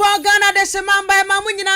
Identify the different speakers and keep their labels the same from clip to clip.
Speaker 1: Ghana de semamba mamunyina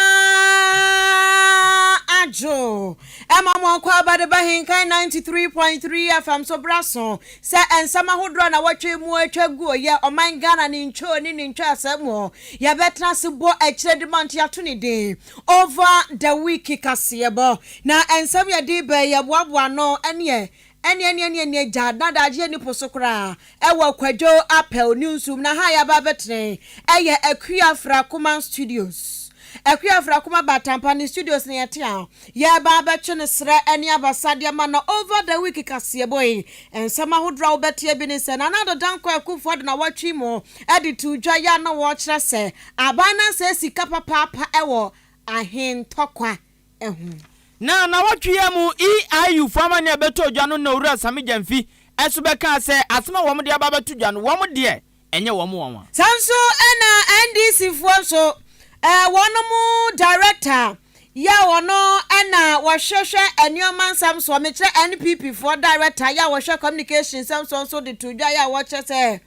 Speaker 1: ajo ema kwa bade Ahenkan 93.3 FM so braso se ensama hodro na watwe mu atwagu ye oman Ghana ni ncho ni ntwa asemo ya betra se bo akire de mant ya to ni de over the week kasebo na ensam ya de be ya boaboa no ene eni jada daje ni posokra ewa kwadwo apel newsroom na ha ya ba betre eye Akuafra Kuma Studios Akuafra Kuma Batampani Studios ne yatia ya ba betwe ne sre eni abasade ma no over the week kase boy ensama hodra obetie bi ne se na na danko akufo de na watwi mo editu dwa ya na wo kire se abana se sika papa ewo ahentokwa ehu
Speaker 2: na watwe mu EIU fama ne beto dwa no na owura same jamfi eso beka se asema wo de aba beto dwa no wo de enye wo mo
Speaker 1: sanso ena NDC fo so wono mu director ya wono ena wo hwehwe enioma nsam so me kire NPP for director ya wo hwe communication sam so de to dwa ya wo kire se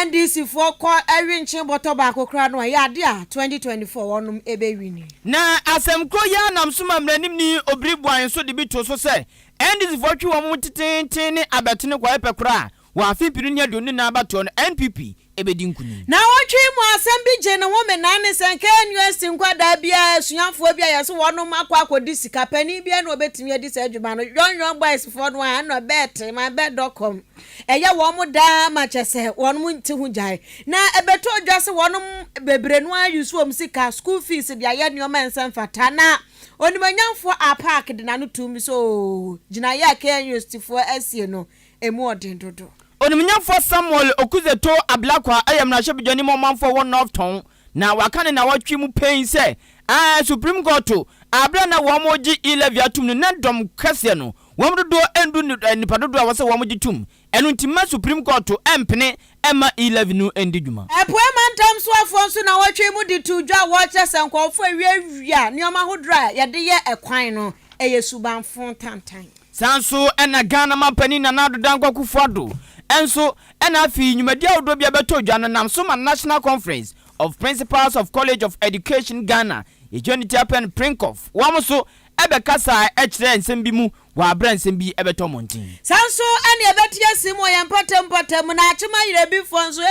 Speaker 1: NDC for kwa ewinche boto ba kokra no ya de a 2024 wonum ebe wini
Speaker 2: na asem kro ya nam suma mranim ni obribuan so de bito so se NDC for twi wo mu teten ne abetene kwa epekra wa afipiri ne adoni na abato no NPP ebedi nkuni
Speaker 1: na wotwi mu asem bi je ne wo me nan ne senke university nkwada bia suyanfo bia yeso wonum akodi sika pani bia na obetimi edi sa adwuma no yon boys for no an no bet my bet.com eya wo mu da ma chese wonum nti hu jai na ebeto odwase wonum bebre no ayusu om sika school fees dia ye nyoma ensem fata na onimanyamfo a park de na no tumi so gina ya ke university for asie no emu odin dodo
Speaker 2: onimnyamfo Samuel Okuzeto Ablakwa ayamna hwebidwani momamfo one of ton na wakane na watwi mu pain se Supreme Court abra na wo moji 11 atum na dom kase no wo dodo endu nipa dodo a wose wo moji tum enu ntima Supreme Court empene ema 11 no endi dwuma
Speaker 1: mantam so afonso na watwi mu di tudwa wo chese nkofo awiawia nioma hodra ye de ye ekwan no eye subanfo tantan
Speaker 2: sanso ena Ghana mapani na nado dankwa kufuado enso ena fi nyumadi awdo bia beto dwa no nam so ma National Conference of Principals of College of Education Ghana ejonity apen prinkoff wamso ebekasa ekire nsem bi mu wa bra nsem bi ebeto montin
Speaker 1: sanso ene ebetia simo ya mpatem na achima yire bi fonso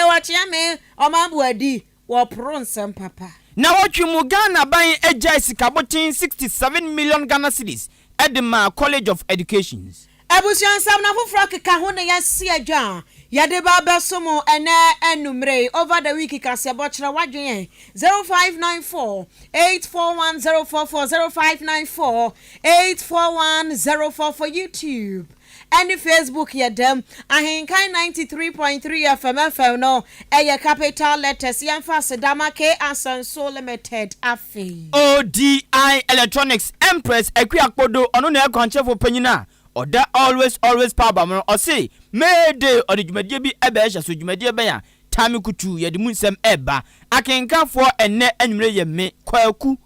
Speaker 1: wachia me omambu adi wo pro nsem papa
Speaker 2: na watwi mu Ghana ban ejai sikabotin 67 million Ghana cedis Edema College of Education.
Speaker 1: Abusian sam na fufra keka ho ne yase adwa ya de ba besomo ene enumre over the week kase bochra wadwen 0594 841044 0594 841044 for YouTube and Facebook ya dem Ahenkan 93.3 FM no eye capital letters yamfa sedama K Asanso Limited afi
Speaker 2: ODI Electronics Empress Akuakpodo ono na ekwanchefo panyina oda always power o say mede odjumade bi ebe ehya so djumade be ya tami kutu ye de munsem eba akenkanfo enne anwumre ye me kwaku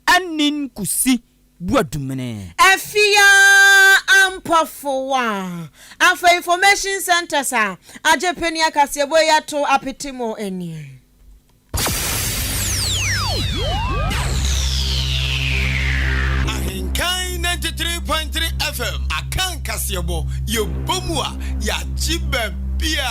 Speaker 2: anin kusi buadumene
Speaker 1: afia ampafowa afa information center sa ajepeni akasebo ya to apetimo eni
Speaker 3: Ahenkan 93.3 FM akan kasebo yo bomua ya jibebia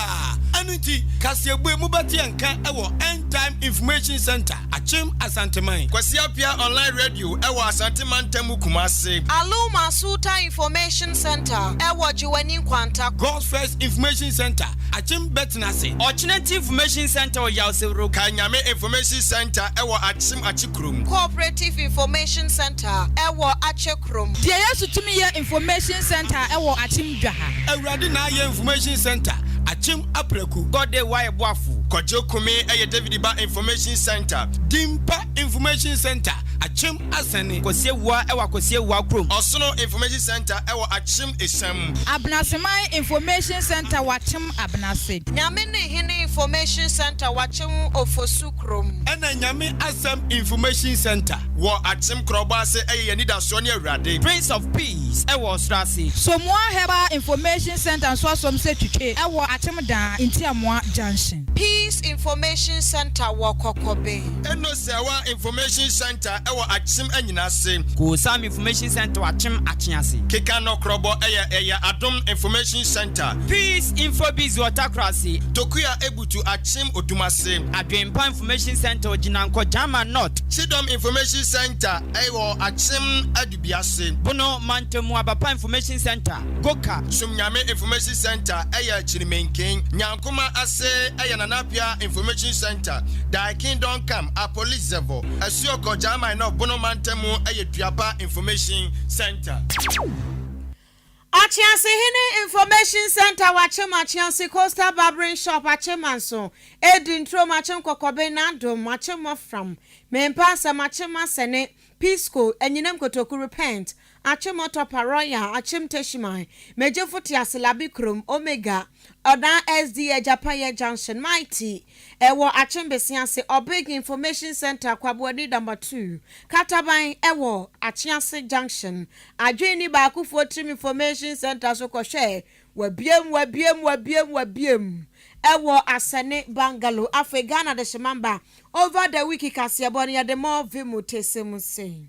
Speaker 3: anuti kasebo mubati anka ewo end time information center achim asanteman kwasiapia online radio ewo asanteman temu kumase
Speaker 1: Aluma Suta Information Center ewo jiwani kwanta
Speaker 3: God's First Information Center achim betnase
Speaker 2: Alternative Information Center yawsewro
Speaker 3: Kanyame Information Center ewo achim achikrum
Speaker 1: Cooperative Information Center ewo achekrum
Speaker 4: Die yesu tumi ye Information Center ewo achim dwaha
Speaker 3: Awurade na ye Information Center achim apreku
Speaker 2: gode waye boafu
Speaker 3: Kojo Kumi eye David Ba Information Center Dimpa Information Center achim asane
Speaker 2: kosiewa ewa kosiewa krom
Speaker 3: Osono Information Center ewo achim esam
Speaker 4: Abnasemai Information Center wachim abnase
Speaker 1: Nyame ne hene Information Center wachim ofosukrom
Speaker 3: Ena Nyame Asam Information Center wo achim krobase eye nida so ne Awurade
Speaker 2: Prince of Peace ewo strase
Speaker 4: Somoa Heba Information Center so som se twetwe ewo achim dan inti amoa junction
Speaker 1: Peace Information Center Wakokobe.
Speaker 3: Eno Sewa Information Center ewa Achim Enyinase.
Speaker 2: Kusam Information Center Achim Achiase.
Speaker 3: Kekano Krobo eya Adom Information Center.
Speaker 2: Peace Info Biz Watakrasi.
Speaker 3: Tokuya Ebutu Achim Odumase.
Speaker 2: Adwempa Information Center Jinanko Jama North.
Speaker 3: Chidom Information Center ewa Achim Adubiase.
Speaker 2: Bono Mantemu Abapa Information Center Goka.
Speaker 3: Sumnyame Information Center eya Chirimenken. Nyankuma Ase eya Nanapia Information Center. Da Kingdom Come a police level. Asioko Jama enough Bono Mantemu eya Duapa Information Center.
Speaker 1: Achiansi Hini Information Center Wachem Achiansi Coastal Barbering Shop Achemanso Edin Tro Machem Kokobe Nado Machem from Mempasa Machema Sene Pisco Enyinem Kotoku repent Achem Otoparoya Achem Teshimai Mejo Futias Labicrum Omega Oda SD Japaya Junction Mighty Ewo Achem Besiansi Obig Information Center Kwabwadi number 2 Katabai Ewo Achiansi Junction Adwini Baku for Trim Information Center Sokoshe Wabiem Ewo Asane Bangalo Afegana de Shemamba over the wiki Kasiabonia de more Vimutesimusi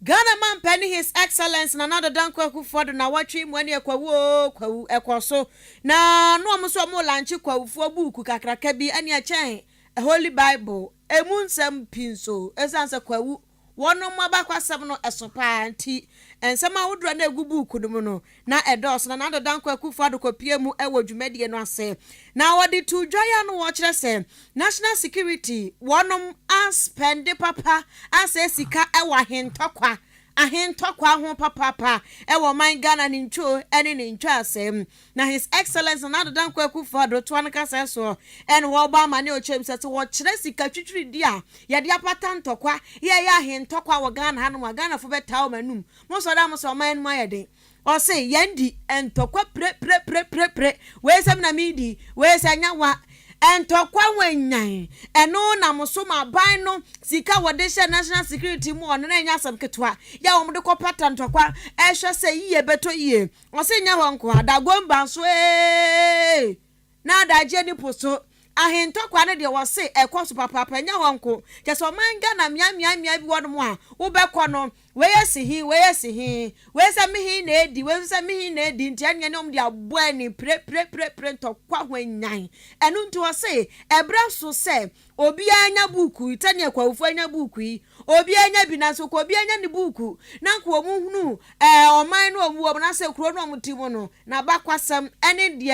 Speaker 1: Ghana man penny his excellence na another dankwa kufodo na watchi mwani ekwawo ekwaso na no amuso mo lanchi kwawufo buku kakraka bi ani achen a holy bible emunsem pinso esanse kwawu wono mabakwasem no esopa anti ensema wodro na egu buku no no na edos na another dankwa kufodo kopie mu ewo dwumadie no ase na wodi to dwaya no wo kire se national security wonom aspende papa asesika ewa hentokwa ahentokwa ho papa ewo man Ghana ni ncho ene ni ncho asem na his excellence na dodan kwaku fado to an kasa so en wo ba ma ne o chem se wo kire sika twitwiri dia ye dia patantokwa ye ya ahentokwa wo Ghana hanu wa Ghana fo betaw manum mo so da mo so man ma ye den o se yandi entokwa pre we sem na midi we se nyawa entokwa wenyan eno na musoma ban no sika wodesha national security mu ono na nya asam ketwa ya wo de kopata ntokwa ehwe se yiye beto yiye o se nya honko adagomba so na adaje ni poso ahentokwa ne de wo se ekoso papa nya honko keso manga na mia bi wono mu a wo bekọ no weyesi hi we se mihi na edi we se mihi na edi ntia nya ne om de aboa ni pre ntokwa hwanyan enu nti wo se ebra so se obi anya buku itani akwawufu anya buku yi obi anya binanso ko obi anya ni buku na nko omu hunu oman no omu obna se kuro no omutimo no na bakwasam ene de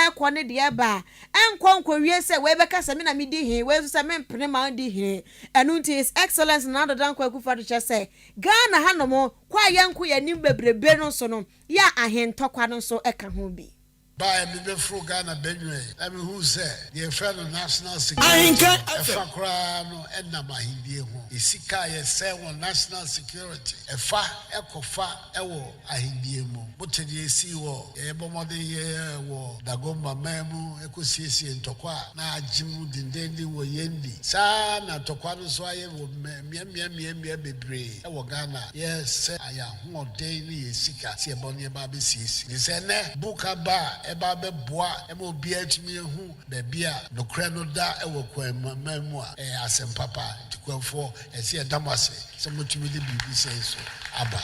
Speaker 1: ekọ ne de ba enkọ wie se we beka se me na medi he we so se me mpene ma di he enu nti his excellence na dodan kwa kufa do che Ghana hanomo kwa yanku yanim bebrebe no so no ya ahentokwa no so eka ho bi
Speaker 5: by me be fro Ghana benwe I mean who say the friend of national
Speaker 3: Ahenkan
Speaker 5: efa kra no enna mahindie ho isika ye say won national security efa ekofa ewo ahindie mu botedi esi wo ye bomode ye wo dagomba memu ekosiesie ntokwa na ajimu dindendi wo yendi sa na tokwa no so aye wo mia bebre ewo Ghana yes aya ho den ni esika se ebone ba be siesi ni se ne buka ba eba be boa ema obi atumi ehu be bia nokra no da ewo kwa mamu a asem papa tikwafo esi edamase se motumi de bibi se so aba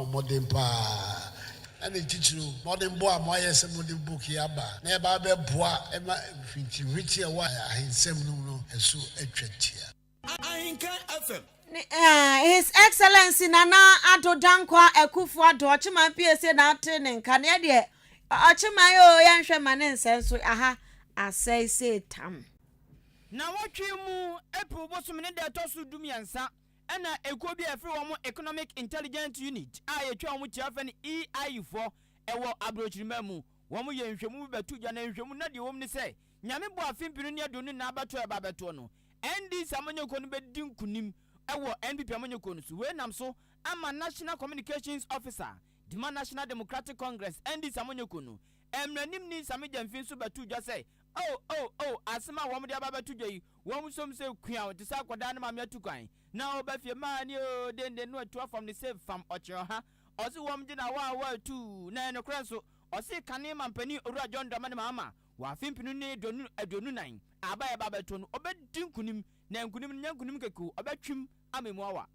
Speaker 5: modern pa ani tichiru modern boa mo aye se modern book ya ba na eba be boa ema fiti wa ahensem no esu atwatia
Speaker 3: Ahenkan FM.
Speaker 1: His Excellency Nana Ado Dankwa Ekufu Ado Ochima PSA na atene nkane de Ochima yo yanhwe mane nsenso aha asai se tam
Speaker 2: Na watwe mu April bosom ne de tosu dumiansa ena ekobi afri wo economic intelligence unit a yetwa wo tiafa ne EI4 ewo abrochirima mu wo ye nhwemu betu gya na nhwemu na de wo ne se nyame bo afimpiru ne adonu na abato e ba beto no ND samanyoko no bedi nkunim ewo NPP amanyoko no so we nam so ama National Communications Officer Dima National Democratic Congress ND samanyoko no emranim ni samija mfin so betu gya say oh asema wo de aba betu gya yi wo som se kua de sa kwada na ma atukwan na obafie ma ni o dende no atu from the save farm ochiro ha osi wo mje na wa tu na enokra so osi kane mampani owura John Dramani mama wa fimpinu ne adonu nan abaya babeto no obedi nkunim na nkunim keku obetwim amemuawa.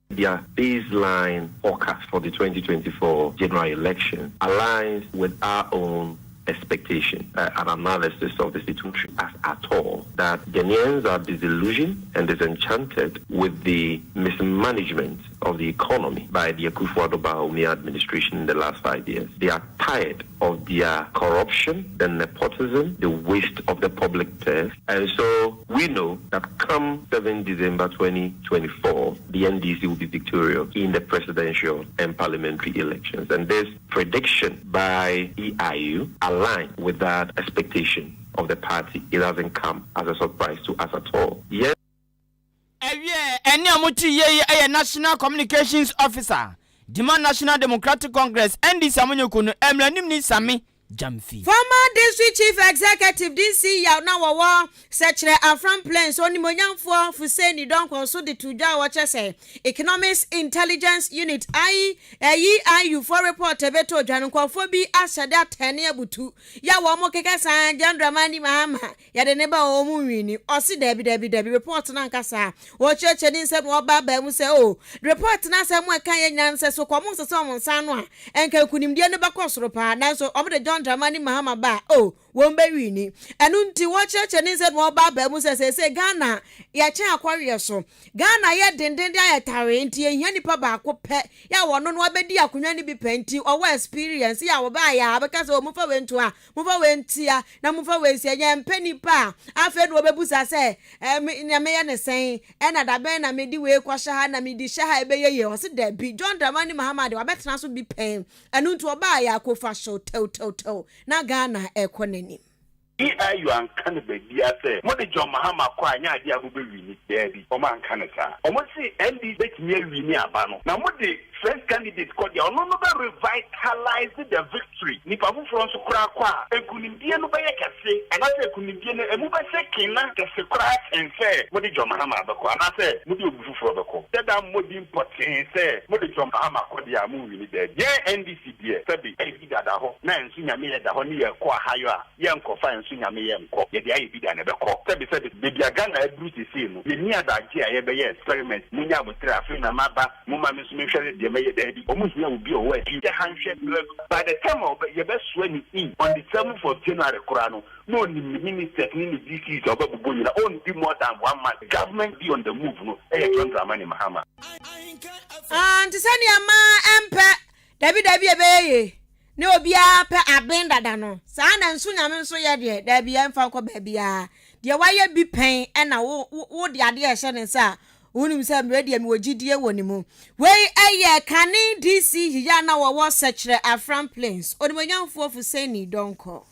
Speaker 6: Their baseline forecast for the 2024 general election aligns with our own expectation and analysis of the situation as at all, that Ghanaians are disillusioned and disenchanted with the mismanagement of the economy by the Akufo-Addo administration in the last 5 years. They are tired of their corruption, the nepotism, the waste of the public purse. And so we know that come 7 December 2024, the NDC will be victorious in the presidential and parliamentary elections. And this prediction by EIU aligns with that expectation of the party. It hasn't come as a surprise to us at all. Yes.
Speaker 2: National Communications Officer, Demand National Democratic Congress, NDC Amonyokono, Emranim ni Sami Jamfi.
Speaker 1: Former District Chief Executive DC Yauna Wawa, Secretary Afram Plains, Onimoyan for Fuseni Don Consul de Tuja Watchese, Economics Intelligence Unit, IEIU for report Beto Janukophobi Asada Tania Butu, Yawamo Kekasa, Jandramani Mahama, Yadeneba Omuini, Osi Debbie report Nankasa, or Church and said Waba Muse O, report Nasa Mwakayan says so common Salmon Sanwa, and Kakunim Diana Bakosropa, Naso over the John Dramani Mahama ba womberini enunti wo church ni said wo ba ba mu say Ghana ya che akware so Ghana ye dendende ayetare nti ehia nipa ba ko pe ya wono no abedi akonwa ni bi penti owo experience ya wo ba ya abeka so mu fa wentu a mu fa wentia na mu fa wensi ya mpani pa afa no bebusa say na me ye ne sen na da ben na me di we kwahya ha na me di hya ha ebe ye o se da bi John Dramani Mahama de wabetena so bi pen enunti wo ba ya ko fa show tew na Ghana ekoneni
Speaker 7: EIU Ahenkan say Modi John Mahama kwa anya ade abube wini debi o man kaneta o mo si ND betimi wini abano na modi first candidate called the no revitalize the victory nipa fufuro nso kura kwa ekunimdie no beye kase ana se ekunimdie no emu be second na kase kura ense Modi John Mahama abeko ana se modi obufufuro beko that modi important say Modi John Mahama kwa dia amu wini debi ye NDC die sabi e dada ho na ensu nyame ye da ho ne ye kwa hayo a ye nkofa Sunyame yemko ye dia ye bida na beko sebi baby Ghana ebru tisi no ye ni adaje a ye be ye experiment munya botra afi na maba muma me so me hwere de me ye da bi omuhia obi o wa ti hanhwe by the time ye be so ni in on the 7th of January korano no ni minister ni DC so babu nyina on be more than 1 month government be on the move no e John Dramani Mahama
Speaker 1: antisani ama empe dabi ebeye ne obia pe abenda da no saa na nso nyame nso ye de da bia mfa kɔ ba bia de waye bi pen na wo de ade ehye ne sa wonim sa mre de me wogidie woni mu wei eye kane DC hiya na wo sechere Afram Plains onimonyamfo Fuseni Donko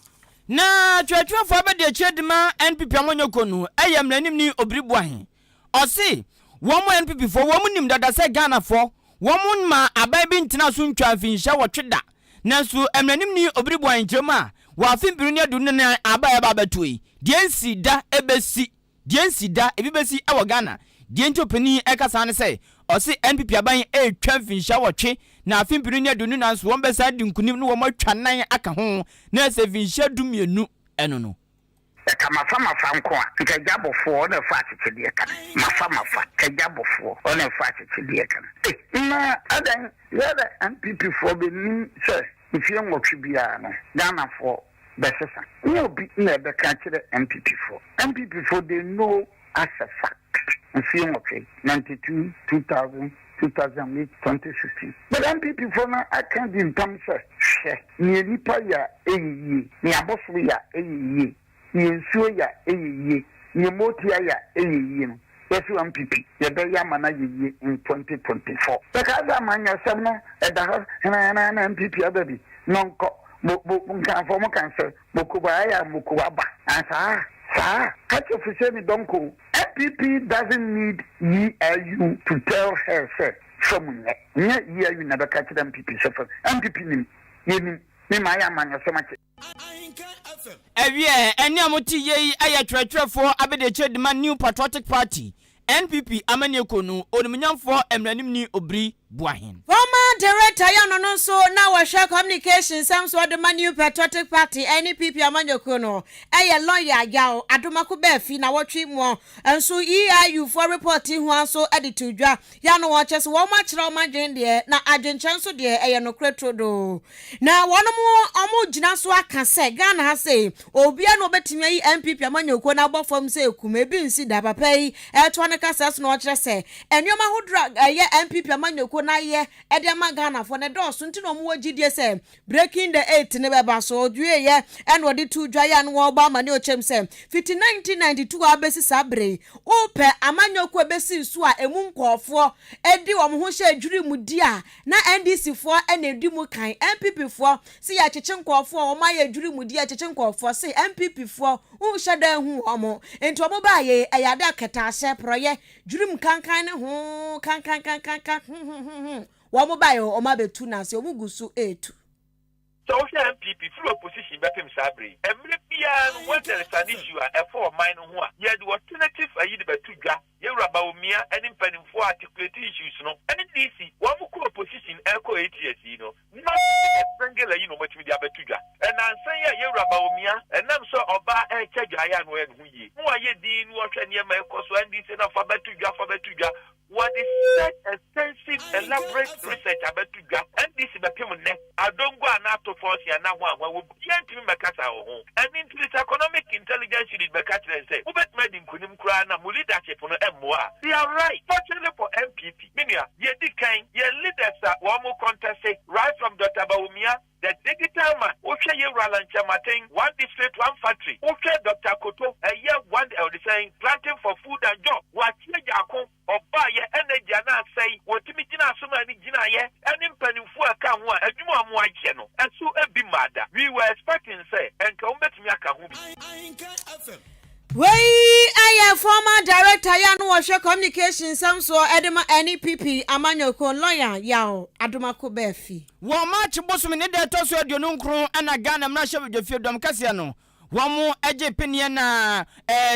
Speaker 2: na twetwefo abede chedima NPP amonyokonu eye mranim ni obribu ahen osi wo mo NPP fo wo munim dada se Ghana fo wo mun ma abai bi ntina so ntwa finsha wo tweda nanso emranim ni obribu anjema wa fimpiru ne adu ne abaya babetoi diensi da ebesi diensi da ebibesi ewo Ghana dientopeni ekasa ne sei osi NPP aban etwa finsha wotwe na fimpiru ne adu nanso won besa di nkunim no wo matwa nan aka ho na se finsha du mienu eno no
Speaker 8: mafa nko a nkajabofo na fa atchede kan mafa kajabofo na fa atchede kan na adan yada NPP for be ni se ifie nwotwe bia no Ghana for besesa no bi na be ka kire NPP for they know as a fact ifie nwotwe 92 2000 2008 2016 but NPP for na I can't in terms of ni nipa ya eyi ni abofo ya eyi Yensuo ya eyiye Yemotia ya eyiye no yesu MPP ye be ya mana yiye in 2024 because amanya semno edaho na MPP ababi nonko nkan fo mo kan se mokuba ya mokuba ba sa catch Fuseni Donko MPP doesn't need EIU to tell her say someone EIU na be catch MPP so MPP ni maya manya so much
Speaker 2: eni amoti yei ayatwetwefo abede chedima New Patriotic Party NPP amanyekonu onimnyamfo emranim ni obri buahin
Speaker 1: former director ya no so na wa share communication some so the New Patriotic Party NPP amanyoko no lawyer yaw adomako ba fi na wotwe mu enso EIU for reporting ho anso editor dwa ya no wo chese wo ma kire o ma dwen de na adwenchen so de no kretrodo na wono mu omo gina so aka se Ghana ha se obia no betimi yi NPP amanyoko na gbofom se ekume bi nsi da papa yi eto ne kasa so no wo kire se enwoma hodra ye NPP amanyoko na ye edema Ghana for ne dosu nti no mo wagidie se breaking the 8 ne beba so due ye and wodi tu dwa ya no wo ba ma ne o chem se 1992 abesi sabre ope amanyoko abesi so a emu nkofo edi wo ho hye adwuri mu di a na NDC fo ena edi mu kan MPP fo si ya cheche nkofo o ma ya adwuri mu di a cheche nkofo si MPP fo u hyeda hu omo enti omo ba ye ayade aketa hye proye dwurim kankan ne ho kankan Wamu bayo oma betu na se omu gusu etu.
Speaker 9: So we MPP full opposition bepem sabre. Emre bia what there is an issue for mine ho a. Ye the alternative ayi de betu dwa. Ye raba omia eni mpanimfo articulate issues no. Eni DC wamu ko opposition eko ATS no. Not single you know what we betu dwa. And answer ye raba omia enam so oba chedwa ya no en hu yi. Mo aye di nu ohwe ne ma ekoso NDC na fa betu dwa. What is that extensive, elaborate research about to get and this is the ne. I don't go and to force you now. What would get me Macassa home? And into this economic intelligence, you did Macassa and say, Ubet made in Kunim Kran and leadership on MWA. They are right. Fortunately for MPP, Minia, ye decline, ye leaders are one more contest, right from Dr. Baumia. The digital man, okay, you Ralancha Martin, one district, one factory. Okay, Dr. Koto, a year one saying planting for food and job. What you or buy your energy and I say, what Timmy so many Gina, and in penny for a can one, and you are more channel, and so a be mad. We were expecting, say, and come back to me.
Speaker 1: Wey aye former director ya no washe communication some so edema NPP amanyoko lawyer yaw adomako ba fi
Speaker 2: wo match bosom ne de to so aduonu nkron ana Ghana mra hye bedwafie dom kase no wo mu eje penie na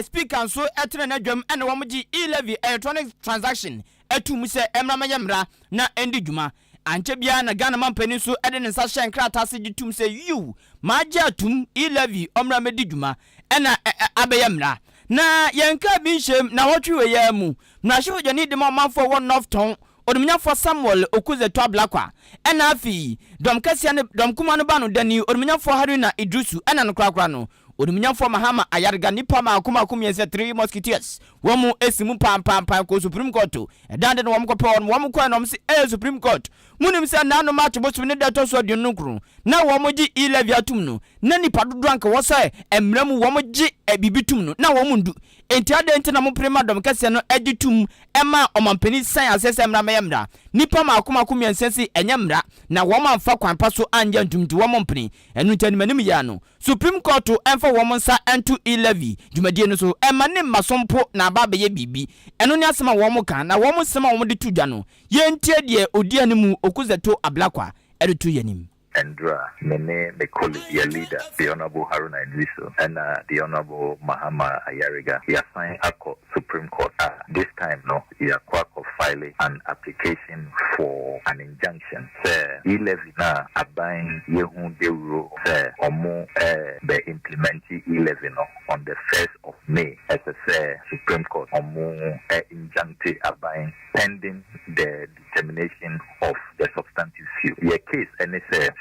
Speaker 2: speaker so etre na dwam ana wo mu gi e-levy electronic transaction atum se emra mayemra na endi dwuma anche bia na Ghana mampani so ede ne nsa hye nkrata se gitum se you maja atum e-levy omra medi dwuma ena abeyamra na yenka bi nshem na hotwe ya mu na hye odwani de manfo won north town odumnyafo Samuel okuze to ablakwa ena afi dom kasia ne dom kuma no ba no dani odumnyafo Haruna Idrusu ena no krakra no odumnyafo Mahama Ayarga nipa ma akuma 3 mosquitoes womu esimu pam ko Supreme Court edande no womko pe wom kwa no mse Supreme Court munim se na no match bosu ne de to so de nukru na womu gi e-levy atum no na nipa dodo anka wo se emramu womu gi bibitum no na womu ndu enti ade na mo prema dom kase no editum ema omampani san asese emra nipa ma akuma ensensi enyemra na woma mfa kwanpa so anja ntumti womompani enu ntanimanim ya no Supreme Court emfa womonsa ento e-levy dwumadie no so ema ne masompo na baba ye bibi enu ne asema womo kan na womo sema womo de tudwa no ye ntie de odi animu okuzeto ablakwa eretu yanim
Speaker 10: Andra, Nene, the colleague, your leader, the Honorable Haruna Idrisu, and the Honorable Mahama Ayariga, he assigned a Supreme Court. This time, no, he acquired filing an application for an injunction. Sir, e-levy na abang yehun de rule, sir, omo be implementing e-levy no on the 1st of May. As I say, Supreme Court omo injuncted abang pending the determination of the substantive view. Your case, and it says,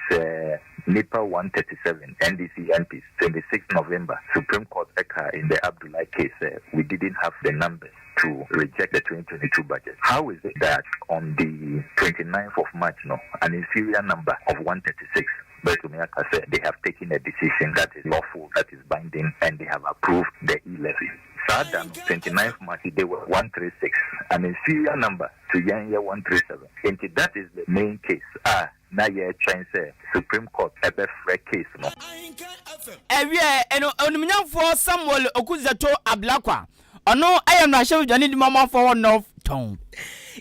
Speaker 10: NIPA 137, NDC MPs, 26 November, Supreme Court Eka in the Abdullah case, we didn't have the numbers to reject the 2022 budget. How is it that on the 29th of March, no, an inferior number of 136, but Umiaka said they have taken a decision that is lawful, that is binding, and they have approved the e-levy. Sadan, 29th March, they were 136, an inferior number to Yanya 137. And that is the main case. Now you're trying to say Supreme Court a fair case, no?
Speaker 2: For Samuel okuzeto ablakwa. Ono I am not sure you need mama for one of tongue.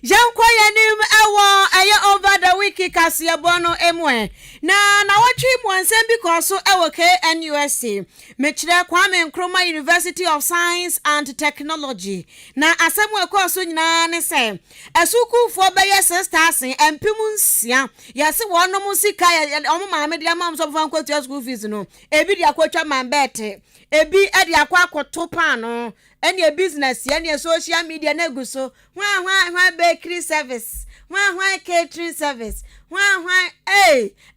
Speaker 1: Janko yanim ewo eye over the wiki kasia bono emwe na watchi mu ansem because so ewo KNUST mechire Kwame Nkrumah University of Science and Technology na asemu ekoso nyina ne se esuku fo beye sisters empim nsia yase wonom sika omo maame de amam so fan kwatu school fees no ebi de akwatwa manbete ebi e de akwakoto pa no any business any social media na guso hwa bakery service hwa catering service hwa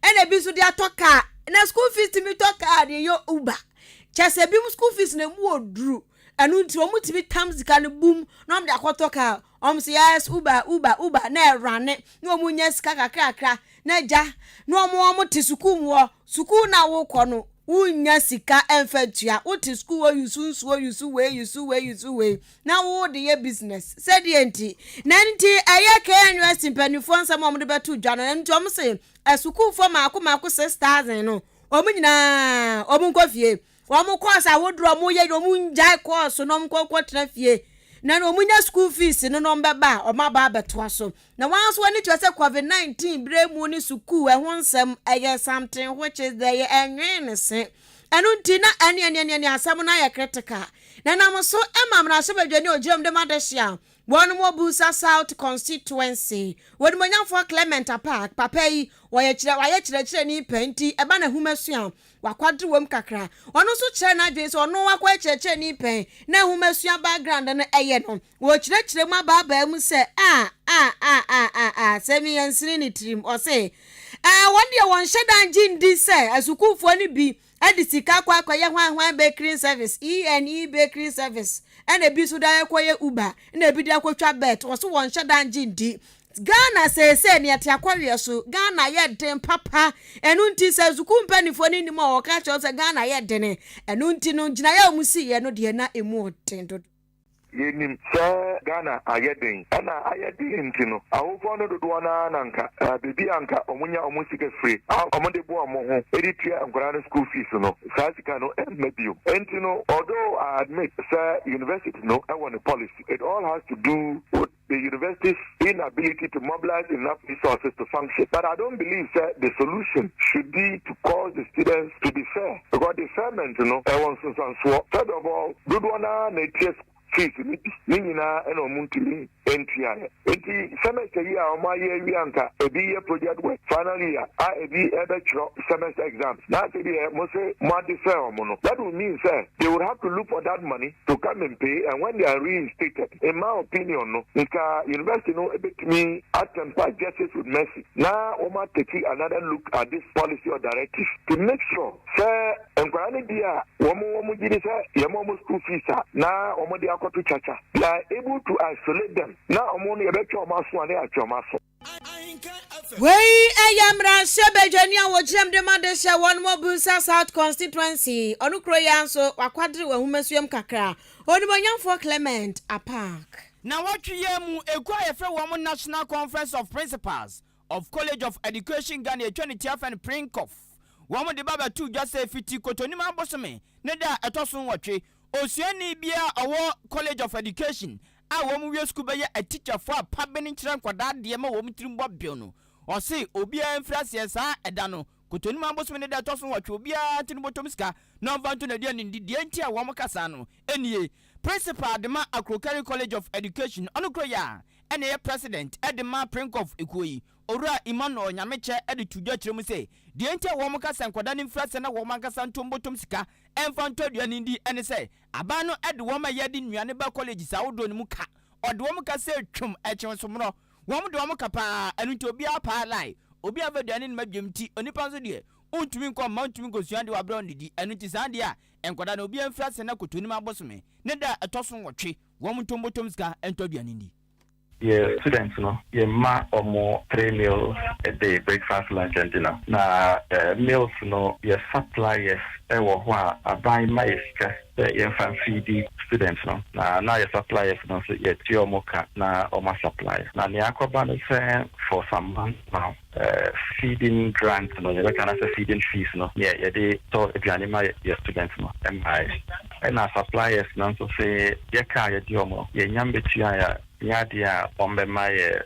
Speaker 1: any bisu dia toka na school fees timi toka de yo uber chese bi school fees na mu odru anu nti omu timi tam zika ne boom na om de akotoka say yes uber na rane na omu nya sika kakra na ja na omu te suku na wo kono unya sika enfetua uti school wo yusu we na wo de ye business said enti na nti eye KNUST mpanifo nsam omde betu dwano nti om se asuku fo maako 6000 no omu nyina omu nkofie omu course awodro omu ye omu njai course no mkokwo trafie na no munya school fees no no mbeba o ma ba beto so na once when it was COVID-19 bremu ni school ho nsem eye something which is the enwen se anu nti na ani asam na ya critical na nam so emamra so badwani ogiram de madehia one more Busa South constituency when Monyamfo Clement Park papa yi waye kire ni penti eba na humasua wakwadre wom kakra ono so kire na dwe so ono wakwa kire ni pen na humasua background na eye no wo kire mu aba mu se semi yansini ni trim o se one day won shedan jindi se asukufo ni bi edisika kwa ye hwan bakery service ENE bakery service and a bisu da kwaye uber na ebi da kwatwa bet wo so won shedan jindi Ghana say ni ati akwawe so Ghana ye den papa enu nti se zuku mpanifo ni ni mo ka cho se Ghana ye den enu nti no gina ya omusi ye no de na emu otendo
Speaker 11: yenim sa Ghana ayeden ana ayeden ntino awofo no dodo na nanka bebi anka omunya omusika free omode bo omo ho editua nkora school fees no sasika no embebio ntino although I admit say university no I want a policy it all has to do with the university's inability to mobilize enough resources to function. But I don't believe that the solution should be to cause the students to be fair. Because the fairment, third of all, good one fees nina eno muntili NTI. Enti semester year or my year anka a year project work final year ebi semester exams. Now the must say that would mean sir they would have to look for that money to come and pay, and when they are reinstated, in my opinion, no, university no me attempt justice with mercy. Now Oma taking another look at this policy or directive to make sure sir and dia womu jini sir yamomo school fees na omo dia to chacha. They are able to isolate them. Now omoni ebecho maso ane acho maso.
Speaker 1: Wey ayamra sebejania wojem de madesha one more Busa South constituency onukro yanso wakwadre wa humasuem kakra Monyamfo Clement a park
Speaker 2: na watwe mu ekwa yefre wo National Conference of Principals of College of Education Ghana 20 and Prinkoff wo de baba tu just fiti kotonima abosome ne da etoso watwe osuani bia awo College of Education a wo mu school be a teacher for a pabeni kire nkwada de ma wo mutirimbo bio no o se obi anfrase sa eda no kotonima abosome ne da etoso watwe obi a tinibotomska no vanto na dia ndi de ntia wo mkasa no enie Principal Adema Akrokari College of Education onukroya ene president Edema Prinkoff Ekoyi Ora Emmanuel Nyameche ede tudwa kiremu se de entia wo mkasa nkwada ni mfrase na wo mankasa ntombotom sika emfanto aduane ndi ene se aba no ede wo ma yedi nnuane ba college sa wodo ni muka ode wo mkasa twum echensomro wo mo de wo mkapa enu nti obi apa lai obi avaduane ni madwemti onipa so de untumi nko ma untumi nko suande wa brown didi enu nti sande a enkwada na obi amfrase na kotonima abosome ne da etoso nwotwe wo mtombotom sika entoduane ndi.
Speaker 10: Yeah, students, ma or more 3 meals a day, breakfast, lunch, and dinner. Now, meals, your suppliers, I buy my infant feed students, now your suppliers, so your two mocha, now or my suppliers. Now, the aquaban for some months now, feeding grants, you can say feeding fees, they so if you animate your students, and our suppliers, so say, your car, your diomo, your yambitia. Yadia Bombemaya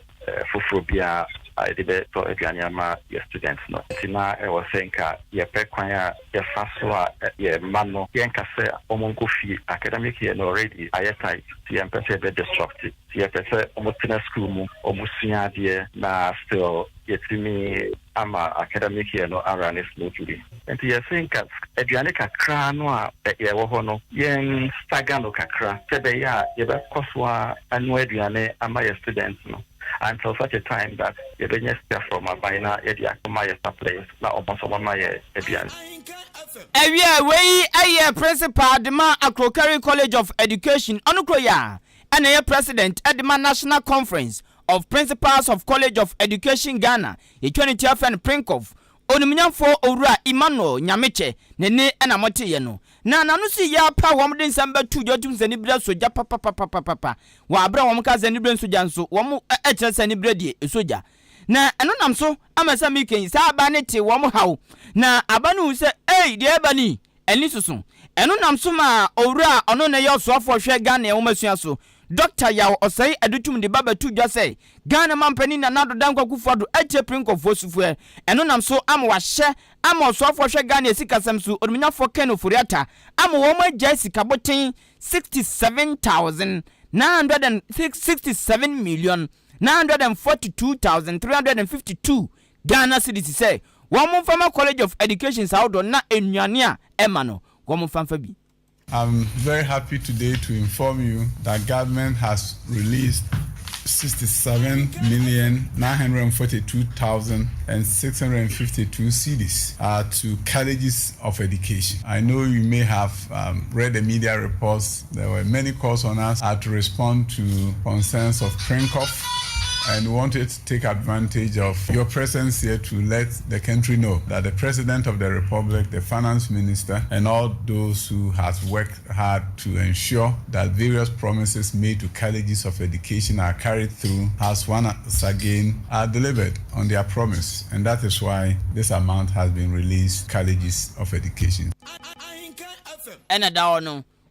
Speaker 10: Fufubia. I did it for Adrianama, your students. No, Tina, I was saying, your pequia, your fasua, your mano, Yankase, Omongofi, academic year already. I tight, the empress be destructive. The empress almost in a school, almost dear, now still, yet to me, I'm academic year no awareness locally. And you think Adrianica cranoa, Yahono, Yang Stagano Kakra, Sebeya, Yeba Koswa, and Wedriane, and my students. No. Until such a time that the business from a bina, my place, now almost my Edian.
Speaker 2: A principal, the man at Crockery College of Education, Onukroya, and a president at the National Conference of Principals of College of Education Ghana, a 20th and Prinkov, Onimian for Ora Imano, Nyamiche, Nene, and Amote Yeno. Na no si ya pa wom den samba tu jotum sanibra soja papa wa abra wom ka sanibra soja nso wom ekire sanibra die soja na eno nam so amasa miken sa aba ne te wom haw na aba no se de aba ni eni susu eno nam so ma owura ono ne yo so afo hwe Ghana e wom asua so Dr. Yaw Osei adutum de baba tu dwa say Ghana mampani na nado dankwa kufuado eche prinko fosufu eno nam so am wa hye am so afo hwe Ghana esikasam so onunya fo Ken Furiata am wo ma jesi kabotin 67,942,352 Ghana cedis say one from College of Education Saudo na enuane a emano wo famfa bi.
Speaker 12: I'm very happy today to inform you that government has released 67,942,652 cedis to colleges of education. I know you may have read the media reports. There were many calls on us to respond to concerns of Prinkoff, and we wanted to take advantage of your presence here to let the country know that the President of the Republic, the Finance Minister, and all those who have worked hard to ensure that various promises made to colleges of education are carried through has once again delivered on their promise. And that is why this amount has been released to colleges of education.
Speaker 2: And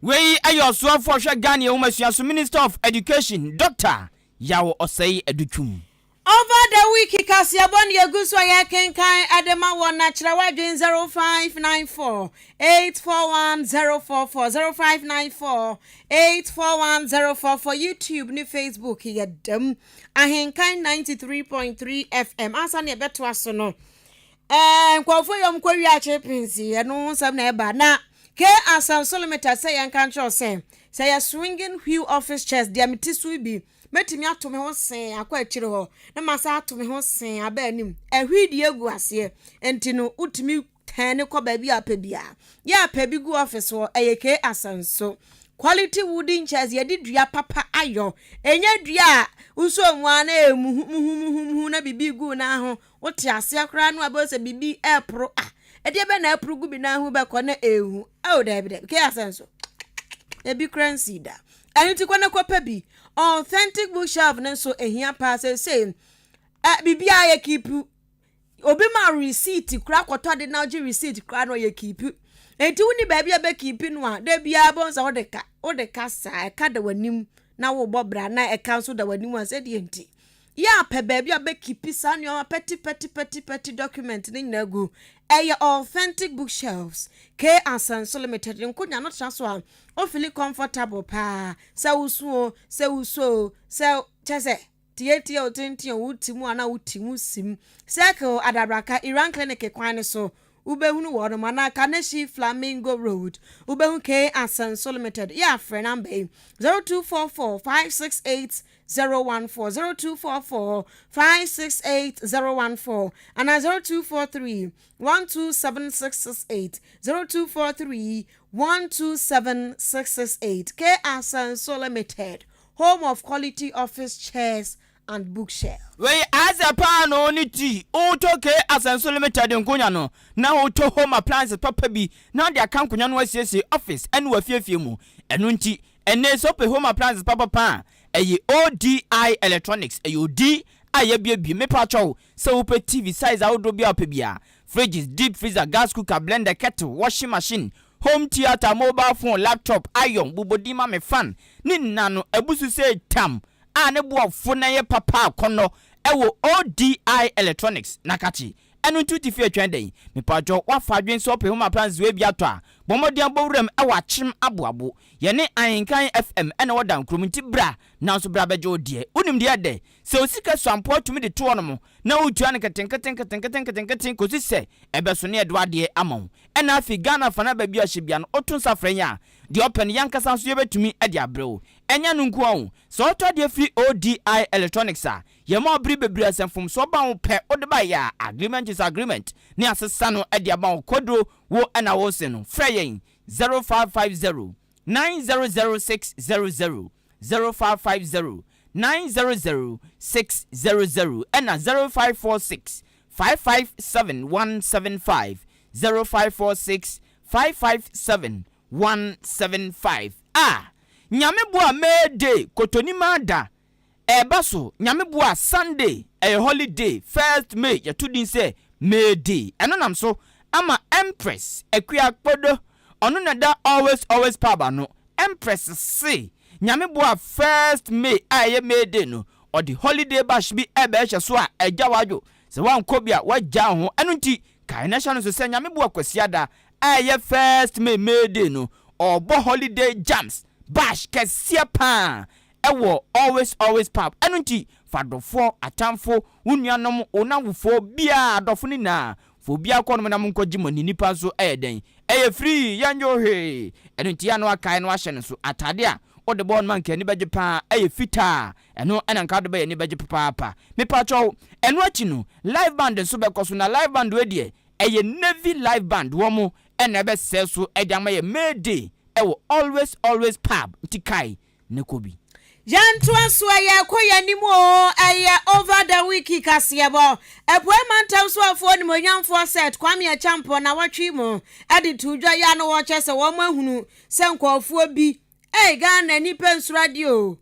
Speaker 2: we are your so for Ghana Minister of Education, Dr. Yaw Osei adutum.
Speaker 1: Over the week, Kasiabon Yaguswa Ahenkan Adema 1 Natural Wagin 0594 841044 0594 841044 for YouTube ni Facebook yadem Ahenkan 93.3 FM asane beto asono kwafo yom kwawi ache pinsi eno sam na eba na ke asan solometa say yankan cho say ya swinging wheel office chairs diametisu bi metimi atome ho sen akwa akire ho na masa atome ho sen aba anim ehwidi egu ase enti no utimi tane kwa baabi apebia ya apebi gu office ho eyeke asanso quality wooden chairs yedi dua papa ayo enya dua uso nwa na emuhu na bibi gu na ho wote ase akra no abose bibi epro ede be na epro gu bi na ho be ko na ehu da ke asanso ebi currency da aniti kwa na kwa bi authentic bookshelf nso ehia pa say bibia ye keep obi ma receipt kura kwoto de na receipt kura no ye keep enti woni ba bia be keep no a da bia bonza wo de ka sa ka da wanim na wo bobra na e cancel da wanim an say de enti ya pe ba bia be keep sa no petty document ni nagu authentic bookshelves ke asanso limited nkonya no transfer o feel comfortable pa sa uso chese tie otenti wutimu ana wutimu sim circle adabraka Iran clinic kwan so ubehunu wono manaka neshi Flamingo Road ubehun ke asanso limited ya friend number 0244 568 014 0244 568 014 and 0243 1276668 0243 1276668 K Asanso Limited, home of quality office chairs and bookshelf.
Speaker 2: We as a pan on it, auto K Asanso Limited in Kunyano, now auto home appliances papa bi, now their Kankunyan was office and we few mu, and unti, and there's up a home appliances papa pan. Aye ODI Electronics AOD ayebie me pacho so upe TV size outdo bia opebia fridges, deep freezer, gas cooker, blender, kettle, washing machine, home theater, mobile phone, laptop, iron, bubodima me fan ni nano ebusu say tam a ne boafo na ye papa akono ewo ODI Electronics nakachi enu tuti fi atwan den me pajo wa fa adwen so pe homa plans we bi ato a bomodian bowrem ewa chim aboabo ye ne Ahenkan FM ena wodan kromunti bra na so bra beje odie unim de de se osika swampo tumi de to no na utua ne keten kosi se ebe so ne edo ade amon ena afi Ghana fana ba bi a hye bia no otun safrenya de open yankasa so ye betumi ade abreo enya no nku on so oto de free ODI Electronics a ye ma obri bebri asemfom so ba wo pe ode ba ya agreement is agreement ni asesa no ade aba wo kodro wo ana wo se no freyen 0550 900600 0550 900600 and 0546 557175 0546 557175 nyame boa mede kotonima da ebaso nyame boa Sunday a holiday 1st May ya tudin say mede enonam so ama Empress ekua kpodo onu na da always paba no Empress say nyame boa 1st May aye mede no or the holiday bash bi ebe ehye so a eja wajo se wan kobia waja ho enunti kai national so say nyame boa kwasiada aye 1st May mede no or bo holiday jams bash kesia pa ewo always pub enunti fadofo atamfo unuanom onawufo bia adofo ni na fo bia kono na monko gimoni nipa so eden eye free yanyo he enunti ya no akai no ahye so atade a ode bon man ke ni beje pa eye fita eno enanka do be ni beje papa me pa cho eno achi no live band so be koso na live band we de eye Navy live band wo mo ena be seso ediama ye mede ewo always pub tikai nekobi
Speaker 1: Jantu aswa ya koya nimu aya over the week kasiyebo epwe mantam so afo ni monyamfo set kwame ya champo na watwi mu ade tudwa ya no wo chese wo mahunu se nkofuo bi Ghana nipa nsuradio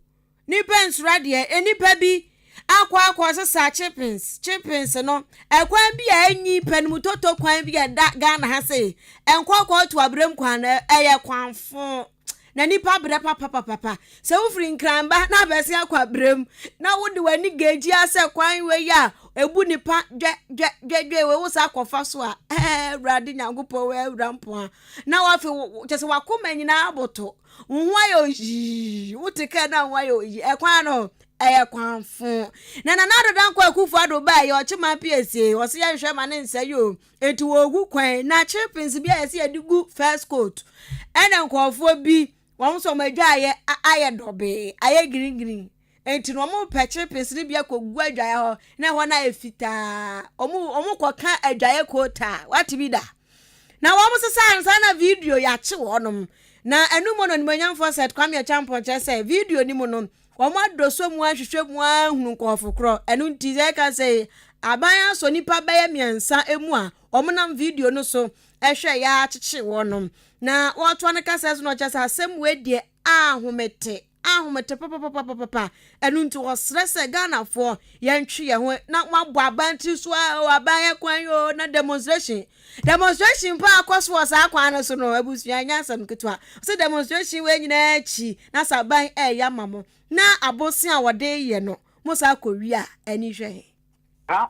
Speaker 1: enipa bi akwa sesa chippings no ekwan bi anyi panimu toto kwan bi da Ghana ha se enkwa to abrem kwan eye kwanfo na nipa bre papa se wo firi nkramba na bese akwa brem na wo de wani geji ase kwan we ya ebu nipa gwe we wo sa akwafa so a brade nyagopo we awrampo na wa fi chese wakoma nyina aboto nwayo yi wutike na nwayo yi ekwan no kwanfo na dan kwa kufu ado ba ye ochima piesie wo se ya hwe ma ne nsayo eti wo gu kwan na chippings bi ese adigu first coat ena nkofo bi won so madwa aye dobe aye green enti no mo pe chippings ni bi akogu adwaye ho na ho na efita omu koka adwaye kota wati bi da na wo mo sesa na video ya che wonom na enumo no nimanyamfo set kwame ya champo chese video ni mo no omo adoso mu ahwehwe mu ahunu nkofo kro enu ntize ka say abaya so nipa baya miensa emu a omo nam video no so ehwe ya acheche wonom na woto an ka say so no chese asem we die ahomete papa enu nti wo stress Ghana for yantwi ye ho na mabo abanti so abaya kwan yo na demonstration pa akoso was akwan so no abusuan nyasam ketwa so demonstration we nyina achi na saban ya mamo na abosi a wode ye no musa akowi a ani hwe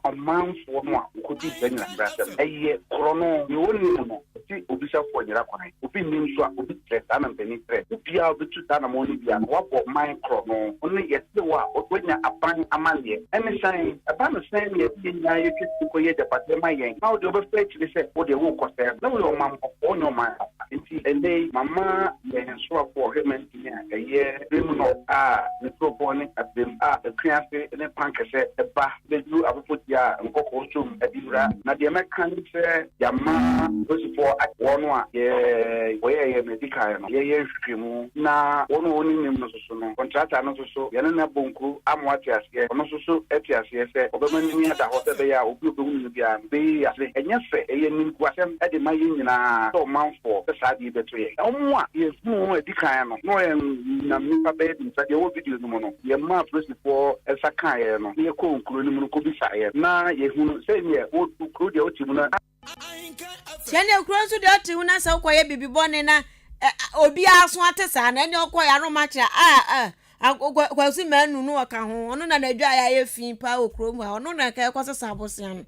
Speaker 7: omanfo no a kodi benya brasem eye krono ye woni no ti obisafo nyira kwan obi nimso a obi tresa na mpeni tre obi a obi tuta na mo ni bia no wabo man krono ono yete wa otonya aban amale ene san aban san ye nya ye twiti ko ye department yen na odi obi fe chire se odi wo kose na wo mampo onyo man nti ende mama ye nso afo hemen ni a ye bemu no a ne propone abem a ekriafe ne pankese eba bedu fotia nkoko chum adimra na de mekan se yama osifo wono a ye medical no ye hwehwemu na wono woni nim no so no contractor no so ye na bonku amwati ase ono so eti ase se obemani ni ada hote be ya obi obewunu bia be ase enyefe ye nim kwasem e de maye nyina so manfo sa di beto ye omo a ye fu edikan no ye na mi pa be di sa de wo video no no ye ma prosifo esa kan ye no ye ko nkuro ni mu ko bi sa na yehunu se ne o kru de otimu na
Speaker 1: tiane kru nso de otimu na sa kwaye bibi bone na obi aso atesa na ne okoya no macha kwasi manu no waka ho ono na nadwa ya ye fin pa okrom ha ono na ka kwasa abosia no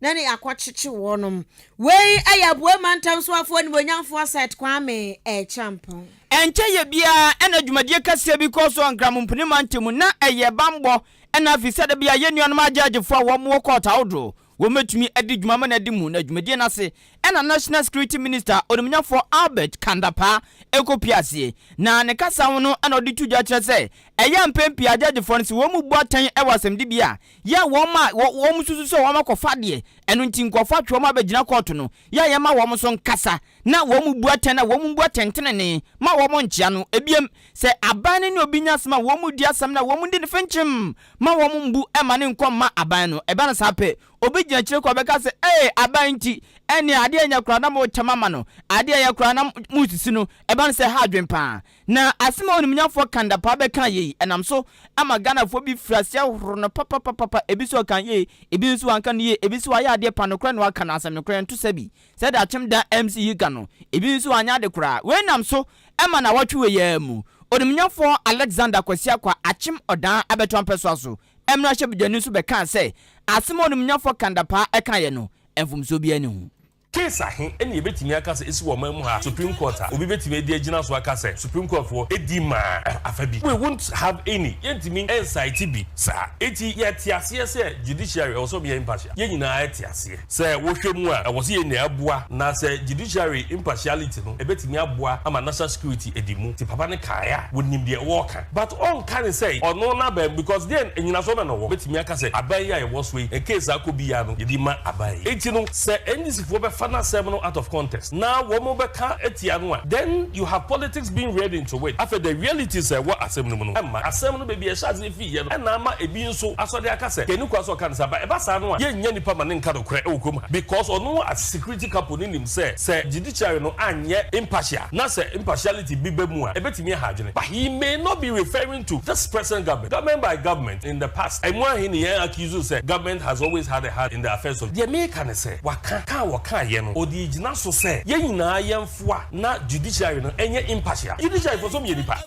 Speaker 1: na ne akwachichi wonom wei ayaboa mantam so afo ni bonyamfo site kwame champon
Speaker 2: enche ye bia ena dwumadie kase bi ko so ankramompuni mantem na eye bambo ena afisa da bia ye nuanom agagefo a wo mo court awdo wo metumi adi dwuma na di mu na dwumadie na se ena national security minister onumnyafo Albert Kandapa ekopiasie na ne kasa wono ena odi tudwa kire se eye mpempi agagefo no se wo mu boatan e wasem di bia ya wo ma wo mu susu so wo makofa de enu nti nkofo atwo ma bagina court no ya ye ma wo mo so nkasa na wo mu boatan na wo mu boatan tenene ma wo mo nchia no ebiem se aban ne obinya sema wo mu di asam na wo mu di ne fenchim ma wo mu mbu e ma ne nkom ma aban no e ba na sape obigina kire ko beka se aban nti ene ade anya kura na mo chamama no ade anya kura na musisi no e ba na se ha dwempa na asema onimnyafo Kandapa beka ye enam so ama Ghana fo bi frasia horo no papa ebi so kan ye ebi so anka ye ebi so aya ade pa no kura no aka na asem no kura nto sabi se da chem da MC ga no ebi so anya de kura we nam so ema na watwe ye mu onimnyafo Alexander Kwasia kwa achim odan abeto ampeso so emra hye bidwani so beka se asema onimnyafo Kandapa eka ye no emfumso bi ani hu
Speaker 13: case ahen ene yebetimi aka se esi wo mamu ha Supreme Court obi betimi edi agina so aka se Supreme Court for edi ma afabi we won't have any yentimi insight bi sa eti yetiase se judiciary also be impartial ye nyina yetiase se wo hwemu a wo se ye na aboa na se judiciary impartiality no ebetimi aboa ama national security edimu ti papa ne kaya wonim de woka but on can say ono na ba because then nyina so na wo betimi aka se abai ya ye wo so e case akobi ya no yedi ma abai eti no se ndisifo be na seminal out of context. Now, Womobeka etianwa. Then you have politics being read into it. After the reality is what assembly. Assembly baby a shaz if you and Nama a being so as the Akase. Can you cross or cancer? But Ebasanwa, Yenny permanent card of Okuma. Because or no as security company him say judiciary no and yet impartial. Not say impartiality be more. A bit me hajin. But he may not be referring to this present government. Government by government in the past. And one in the year accused say government has always had a hand in the affairs of the American say waka no odi gina so say ye nyina yemfoa na judiciary no enye impartial judiciary for some yedipa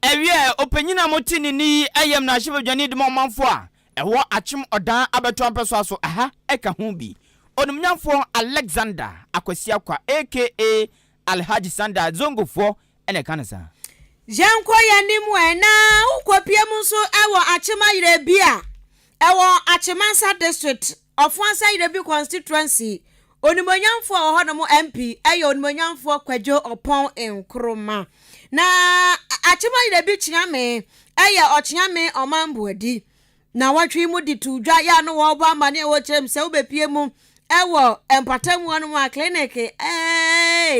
Speaker 2: ewie opanyina motini ni ayem na hye badwane de momamfo a ewo achim odan abeto ampeso aso aha eka ho bi onumnyamfo Alexander Akwasia kwa aka Alhaji Sanda Zongofo ene kanasa
Speaker 1: Janko yanimu na ukopie mu so ewo achima yire bia ewo Achimansa district of Wansa yire bi constituency onimonyamfo ohonomo MP ayo onimonyamfo Kwadwo Opon Nkroma na achima ide bi chiame ayo ochiame omambuadi na watwi mu ditudwa ya no wo ba mane wo cherem se ubepie mu ewo empatamu anu ma clinic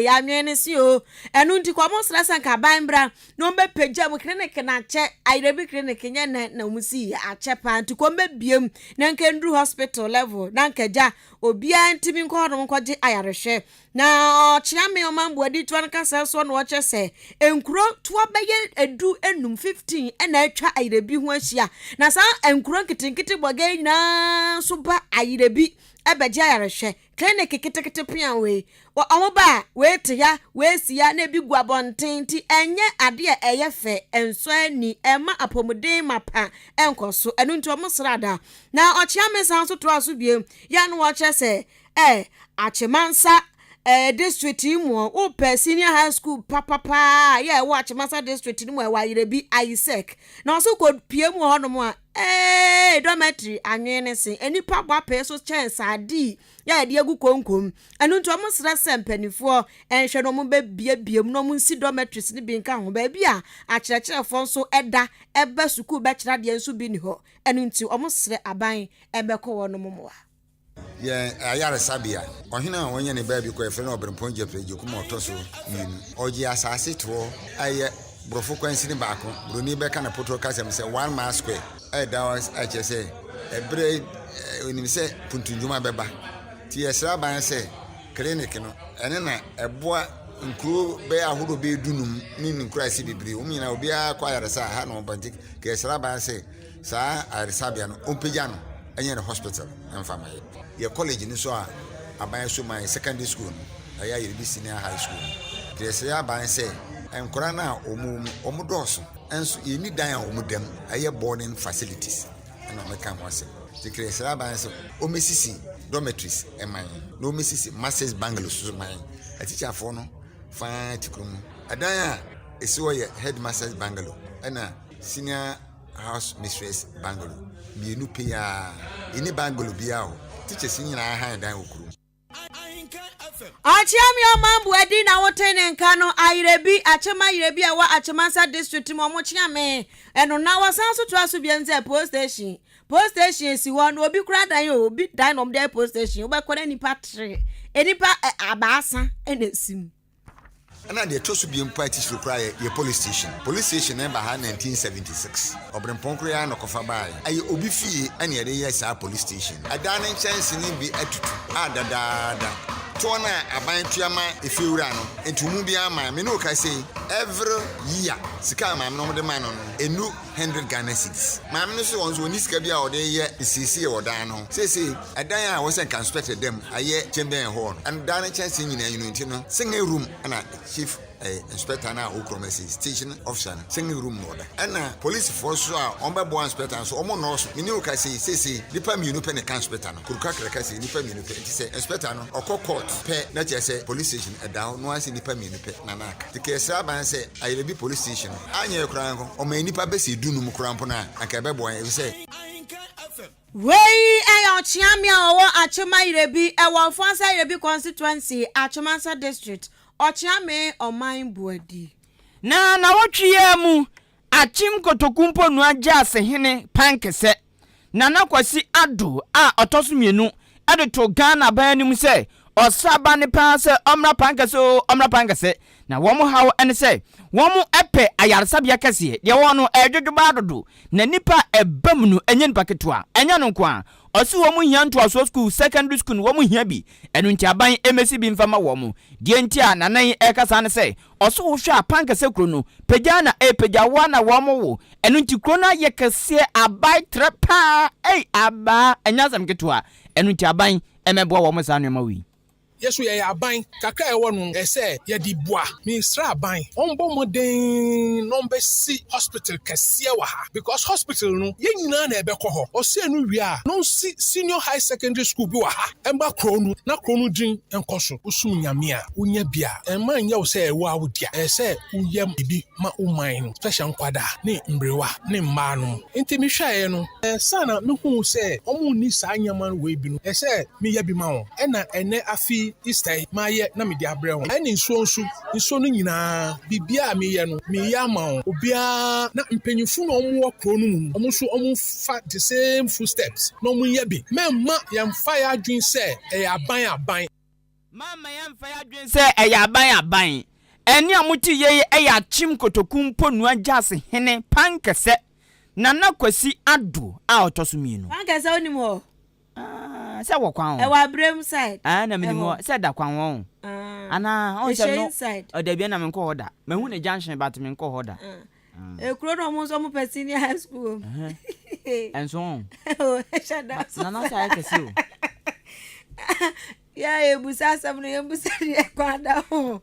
Speaker 1: ya nwene si o enu nti kwa mo stress anka banbra no mbe pagya mu clinic na che airebi clinic nya na musi a che pa nti ko mbe biem na nkendru hospital level na nkaja obia ntimi nko hono nkoje ayarehwe na chiame omambo adi twan kasa so no che se enkuro to beye edu enum 15 ena atwa airebi ho ahia na sa enkuro nkitinkiti boga nyina so ba airebi ebeja yarehwe clinic kitekete pian we omoba we tia we sia na bi guabontinti enye ade eyefe enso ani ema apomuden mapa enkoso enu nti omsrada na ochiame san so to aso biem ya no wo chese Achimansa district mu o senior high school papa yeah watch Achimansa district mu wa yirebi Isaac na so ko pie mu ho no mu a dormitory anwene sen enipa gba peso chance adi ya de agu konkom enu nto mo sra sempanifo enhwe no mo be biem no mo nsi dormitories ni bi nka ho ba bia akyerɛkyerɛfo nso ɛda ɛba school be kyerɛ de nso bi ni ho enu nti o mo sra aban ɛbɛkɔ wo no mo wa
Speaker 14: ye ayare sabia ohina wonye ne ba bi ko efe na obrempon jepreje kuma otoso yinu oji asase to aye brofo kwansi ni baako broni beka na poto kasem se 1 mile square that was HSA ebre onim se puntunjuma beba ti esra ban se clinic no ene na eboa nkuro be ahodo be dunum ni nkura si bibiri o nyina obi akwa yaresa ha no bantik ke esra ban se sa aresabia no ompegya no enye the hospital emfama ye college ni so a aban so my secondary school aya yiri bi senior high school ti esra ban se enkura na omudoso enso ye ni dan a omudam aye boarding facilities na me kan ho ase tikire sra ban so o mesisi dormitories eman no mesisi masters bungalows so man a teacher for no fa tikrum adan a esiwo ye headmasters bungalow na senior house mistress bungalow bienu pia ini bungalow bia o teachers nyina ha dan okuru
Speaker 1: Achiami omambu edi na wotene nkano airebi achema airebi awa achemansa district mo mochiame eno na wasanso to aso bienze post station si won obi kura dan obi dan nom dey post station obekora nipa 3 enipa abasa enesim
Speaker 14: ana de to so bi empati so kra ye police station number 1976 obrempon kra ya no kofa bae aye obi fie ane ye dey sa police station adana chance ni bi atutu adadada tona aban tuama efiura no entumu bi ama me no ka say every year sika ma no de man no enu 100 Ghana cedis ma me no so won so ni sika bi a ode ye sisi e odan no say adan a wo sen can expect them aye chamber hall and dana chance nyina unity no single room ana chief inspector na okromesi station officer single room order and police force a on be bo inspector so omo no so me ni ka say nipa mi no pe ne kan inspector no kuruka kraka say nipa mi no pe say inspector no okọ court pe na che say police station down no asi nipa mi no pe na naka the sa ban say ayebi police station anya ekran ko o ma nipa be say dunu mu kran po na aka be bo an say
Speaker 1: Wey ayo chiami owo achema irebi ewo fansa irebi constituency achemansa district ochiame oman buadi
Speaker 2: na wotwe mu achim kotokumpo nu agya sehene pankese na kwasi ado a otoso mienu ade to Ghana ban nim se osaba ne pa se omra pankese na womo hawo ene se womo epe ayarsabia kese de wono edwodwoba dodo na nipa ebam nu enye nipa ketwa enya no kwa osi womo hia nto aso school secondary school womo hia bi enu nti aban emesi bi mfama womo die nti a nanan ekasa ne se oso wo hwa pankese kro no pegya na pegya wa na womo wo enu nti kro na ye kese abai trepa aba enya sam ketwa enu nti aban emebo womo sa nema wi
Speaker 15: yesu ye aban kakra e wonu ese ye di boa ministra aban onbo moden nombe si hospital kese wa ha because hospital no ye nyina na ebe ko ho o se enu wi a no si senior high secondary school bi wa ha emba kronu na kronu din enkoso usum nyame a unya bia emma nya o se e wa wodia ese uyem bibi ma uman no special nkwada ne mbrewa ne mma no enti mi hwae no sana me hu se omo ni sa nyaman we bi no ese me ya bi ma ho ena ene afi Easter maye na me dia brɛ ho ɛne nso no nyinaa bibia me ye no me ya ma ho obia na mpanyimfo no ɔmo wɔ no mu ɔmo so ɔmo fa the same footsteps no ɔmo ye bi memma yɛmfa ya adwen sɛ aban
Speaker 2: mama yɛmfa ya adwen sɛ aban ɛne amuti ye achim kotokumpo nu agya se hene pankese na kwasi ado a otoso mienu
Speaker 1: pankese onimo
Speaker 2: se wo kwan
Speaker 1: e wa brem side
Speaker 2: na minimo se da kwan won ana on se no o da bia na me ko hoda me hu ne junction but me ko hoda
Speaker 1: kuro no mo so mo senior high school
Speaker 2: enso
Speaker 1: shada
Speaker 2: na sa ke si o
Speaker 1: ya ebusa sam no ebusa de kwada ho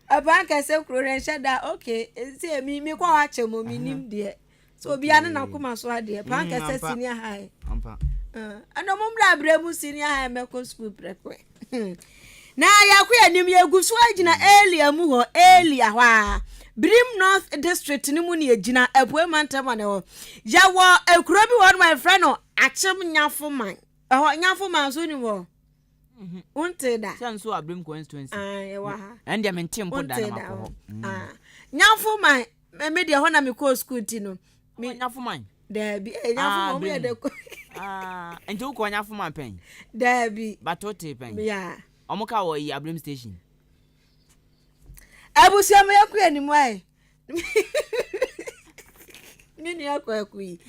Speaker 1: abanka se kuro ren shada okay se mi ko wa chemo mi nim de so bia na kuma so ade abanka se senior high ano mumra bremu senior high medical school prekwe na yakuya nim yegusu agina elia mu ho elia hwa Brim North District ni mu ni agina Abue Mantama ne ho yawo ekuro bi won my friend no achem nyafo man nyafo man so ni wo unte da
Speaker 2: sanso abrim constituency
Speaker 1: wa ha
Speaker 2: and ya mentem po da na mako
Speaker 1: nyafo man me de ho na me ko school ti no
Speaker 2: nyafo man
Speaker 1: da bi nyafo man me de ko
Speaker 2: enti uko nyafo man pen
Speaker 1: da bi
Speaker 2: batote pen
Speaker 1: ya
Speaker 2: omuka wo yi abrim station
Speaker 1: abusia me yakuya ni mwai nini yako yakui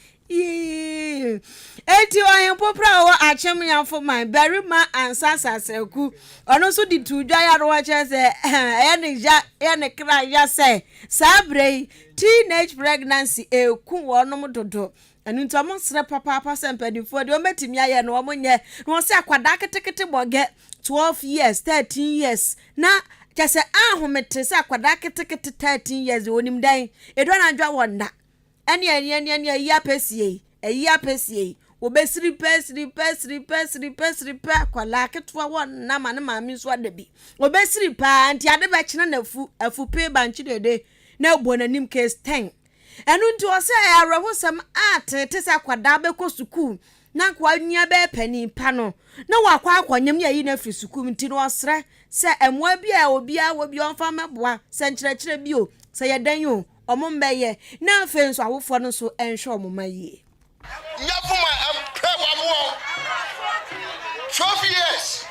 Speaker 1: eti oyin popra wo achem yamfo man berima ansasa seku ono so di tudwa ya ro che se ene kra ya se sabre teenage pregnancy eku wonom dodo anu nto mo sre papa sempadifo de o metimi aye no mo nye no se akwada ketekete boge 12 years 13 years na kese ahomete se akwada ketekete 13 years onim dan edo na dwa wonda eni ya pesie ya pesie obesiri pesiri kwala ketwa won na ma ne maami so adabi obesiri pa anti ade be kine na afu pe banchi dede na bo nanim case 10 enu nti o se arehosam atete se kwada be ko sukuu na kwa nya be pani pa no na wakwa akwanyam ya yi na fri sukuu nti no osre se emwa bia obi onfa meboa se nkyerɛkyerɛ bio se yedan yo omombeye na afen so awofo no so enhwe omomaye
Speaker 16: Nyafuma Wamo 12 years,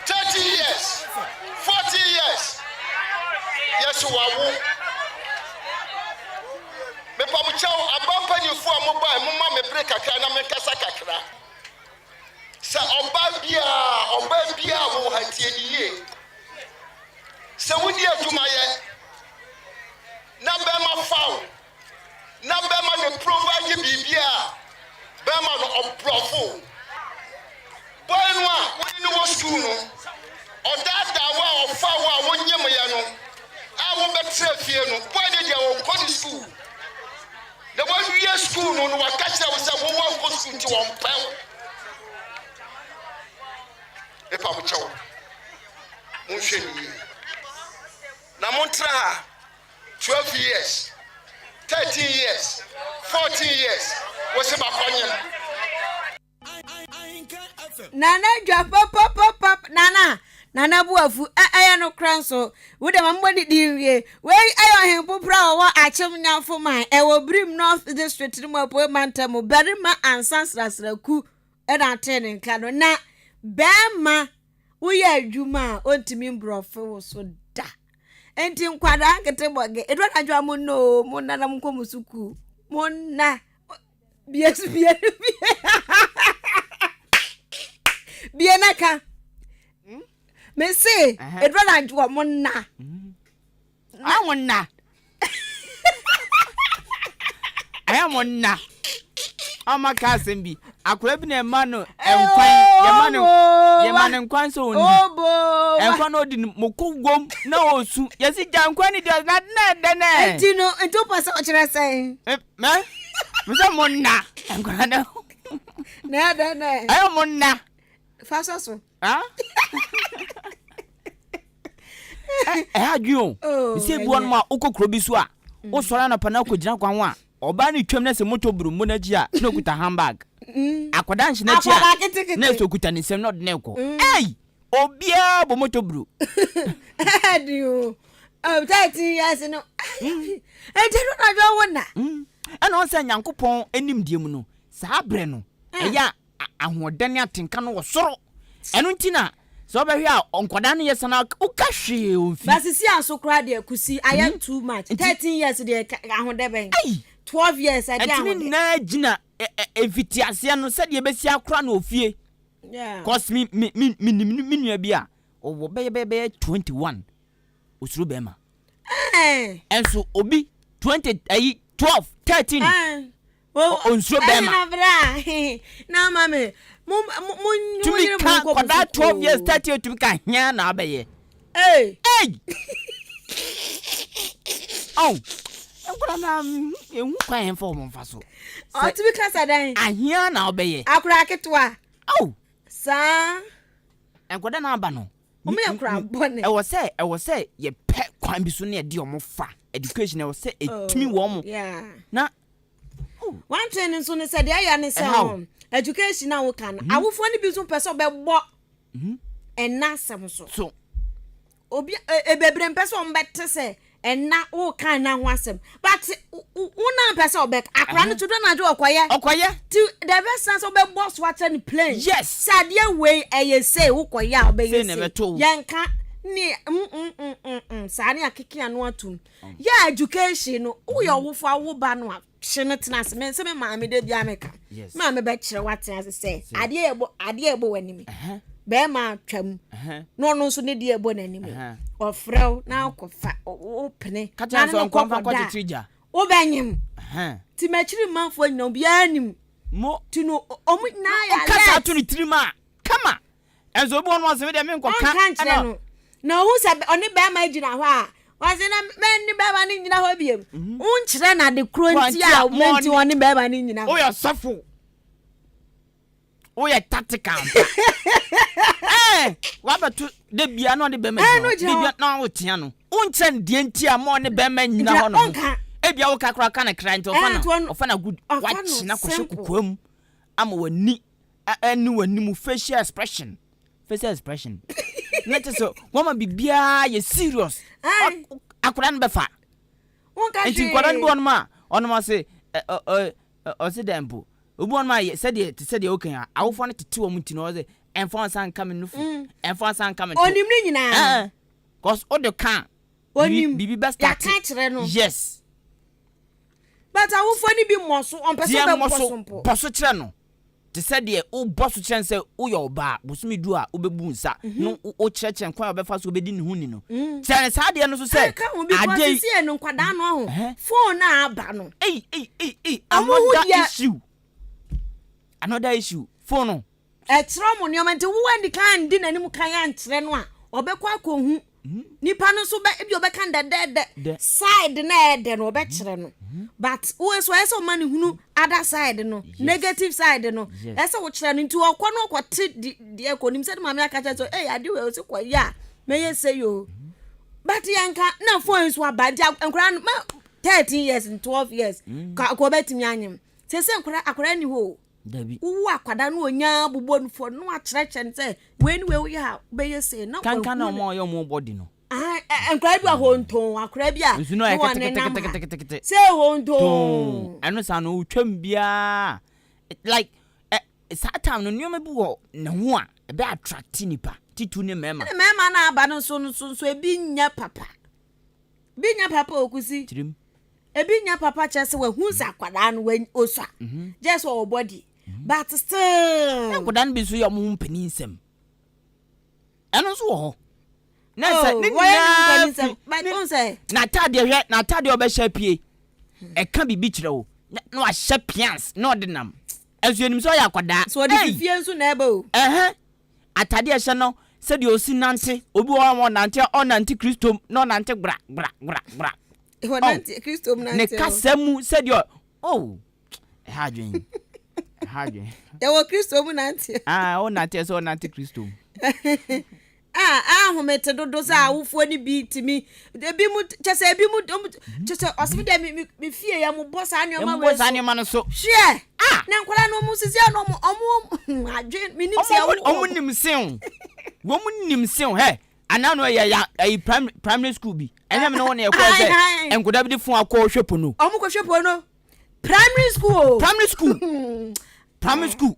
Speaker 16: 30 years, 40 years. Yes, Wawu. Me pamuchao abampa ni fu amoba mumma me break akra na me kasa kakra. Sa oba bia wo hatie niye. Se wodi adwuma ye na be ma fawo. Na bema ne provide bibia bema no obrofo boy no a woni wo school no odada wa ofa wa wonyem ye no a wo betre fie no boy de dia wo go school na wo wie school no no wakacha wo se wo wo go school ti won pew e pa mo chawo mo hweni na mo tra 12 years 13 years, 14 years. What's about Konya?
Speaker 1: Nana pop Nana buafu no cranso. Would a mambody dear. Where I am popra or achim now for my brim North District to my poor mantamo, Berima and Sansras Raku and attending Cano. Na Bama, we are Juma, Ontimin for so da. Enti nkwada nkete boge edwa adwa mo no mo nana mko musuku mo na bies bienaka me say edwa adwa mo na awonna
Speaker 2: ayamonna amaka sembi akura bi na emano enkwan yemano nkwan so oni enkwan odi mokogom na osu yesi jankwan ni na dene
Speaker 1: entino ento pasa o kire sai
Speaker 2: me se monna enkwan
Speaker 1: na dene
Speaker 2: ayo monna
Speaker 1: fasa so
Speaker 2: adwo se buon ma ukokro bi so a wo sora na pana ko gina kwan ho a oba ni twam na se moto buru mo na gi a na okuta handbag akwada nshi na chi a na so okuta ni sem no de na ko obia bo moto buru
Speaker 1: adio 30 years no ejero na jo wona
Speaker 2: ana on se nyankopon enim die mu no saa bre no eya ahoden atenka no wo soro eno ntina so be hwe a onkwada no yesana ukahwe ofi
Speaker 1: basisi ansokra de akusi I am too much 13 years de ahodeben 12 years I dey
Speaker 2: ahode na gina evitiase no se de besi akra na ofie cause me nua bia owo be 21 osuru be ma enso obi 20 12 13 onsuro be ma
Speaker 1: na mame
Speaker 2: to me can for that 12 years 30 to me can here na abeye oh enkwara na enwu kwan for mo faso
Speaker 1: o to be kasa dan
Speaker 2: ahia na abeye
Speaker 1: akura ketwa
Speaker 2: oh
Speaker 1: sa
Speaker 2: enkwada na aba no
Speaker 1: o me akura bone
Speaker 2: e wo say ye pe kwan bi so na de omo fa education e wo say etumi wo mo na
Speaker 1: one thing so ne said ya ne say education na wo kan awofo ni bi so pese obebo enna sem so obi ebebre pese ombete se enna wo kan na ho asem but una pese obek akra no to do na do okoye to the best sense obebo so ata ni plane
Speaker 2: yes
Speaker 1: sade we eye say wo koye obeye yanka ni sane akeke anu atum ya education no wo yo wofo awo ba no shine tenase men se me maame de bia meka maame be kire waten ase se ade ebo wanimi be ma twam no no so ne de ebo nanimi ofrew na akofa opene
Speaker 2: na no konfa kwati trija
Speaker 1: wo benyim ti machiri manfo nyina bia anim
Speaker 2: mo
Speaker 1: tino omu na ya
Speaker 2: kasa to ni trima kama enzo obi won ase me de me nkoka
Speaker 1: na hu se oni be ma gina ho a was in a man in a hobby. Unchran at the cruelty out money on the baby in a.
Speaker 2: Oh, you're suffer. Oh, you're tactical. Eh, what about the piano the Bemen? No, Tiano. Unchen dientia more the Bemen in a honor. Ebia woka kra kana cry to ofana good watch na kwhwe kokwam am wani anu wani mu facial expression let us woman bibia ye serious akura no befa enti kwara no on ma say o se dempo obu on ma ye said ye okay awofo no tete wo muti no say enfo san come nufu enfo san come
Speaker 1: onim ni nyina
Speaker 2: cause all the can bibi best start yes.
Speaker 1: But I will funny be mosso on person
Speaker 2: poso kire no te said the o boss kire say o your ba bosumi du a obebu nsa no o kire kwa obefa so obedi ne huni no tell sa de no so say
Speaker 1: ade see no kwada no ho phone na aba no
Speaker 2: another issue phone no
Speaker 1: e tro mo ne omante wo andi kan di nanim kan ya ntre no a obekwa akohu nipa no so be bi obeka ndede side na ede no obekire no but we so ese o mani hunu other side no negative side no ese wo kire no nti okọ no okote de ekonim se mama aka che so ade we o se kwa ya meye say yo but yanka na phone so abadi ankura no 13 years and 12 years ko betimi anyem se ankura ni ho
Speaker 2: Dabi.
Speaker 1: Uwa akwada no onya bobon fo no akyerɛkyɛ nse we ni we ya beye say na
Speaker 2: kan na mo yo mo body no
Speaker 1: ankura bi ahonton akwara bi a
Speaker 2: no e
Speaker 1: say honton
Speaker 2: eno sa no utwam bia like time no nyoma bi wo na ho a e be attract nipa titu ne mema
Speaker 1: na aba no so ebi nya papa okusi
Speaker 2: tirim
Speaker 1: ebi nya papa chese we hu sa akwada no we osua just our body but still
Speaker 2: akwada no bi so yo mo mpani nsem eno so wo na say
Speaker 1: but don't say
Speaker 2: na tade obesha pie e ka bibi kire wo na wa hye pians na odinam azuanim so ya akwada
Speaker 1: so de fie nso na eba o
Speaker 2: atade hye no se de osi nante obi wo nante onante Kristo no nante bra
Speaker 1: Honante Kristo nante
Speaker 2: ne kasemu se de hadwen
Speaker 1: ya wo Kristo mu nante
Speaker 2: onante so onante Kristo
Speaker 1: homete dodo za awufo ni bi timi ebi mu chese ebi mu chese osimi de mi fie ya mu boss anyoma we
Speaker 2: so no so
Speaker 1: hwe na nkwala no mu sisi no omu adwen mi nim se
Speaker 2: omu nim sen wo mu nim sen he anano ya primary school bi enyam no wona e ko se enkoda bi de fun akọ hwepo no
Speaker 1: omu ko hwepo no primary school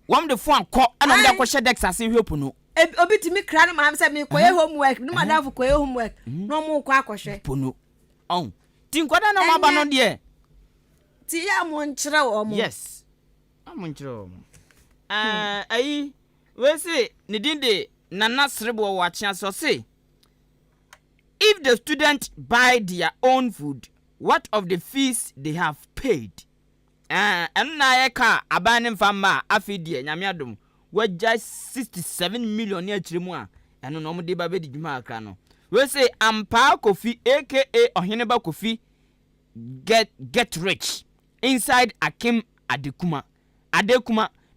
Speaker 2: wam de fun akọ ana mo de akọ hye dex ase hwepo no
Speaker 1: obi timi kra no ma say me koye homework no madam for koye homework no mo ko akọhwe
Speaker 2: pono ti nkwada na maba no de
Speaker 1: ti ya mo nkyere wo mo
Speaker 2: yes mo nkyere wo ayi we say ne dinde nana serebo wa chia so say if the student buy their own food what of the fees they have paid and na ye ka abane mfama afidie nyame adom waja 67 million ne akiremu a eno no mo de ba be di dwuma aka no we say ampa kofi aka oheneba kofi get rich inside Akim adekuma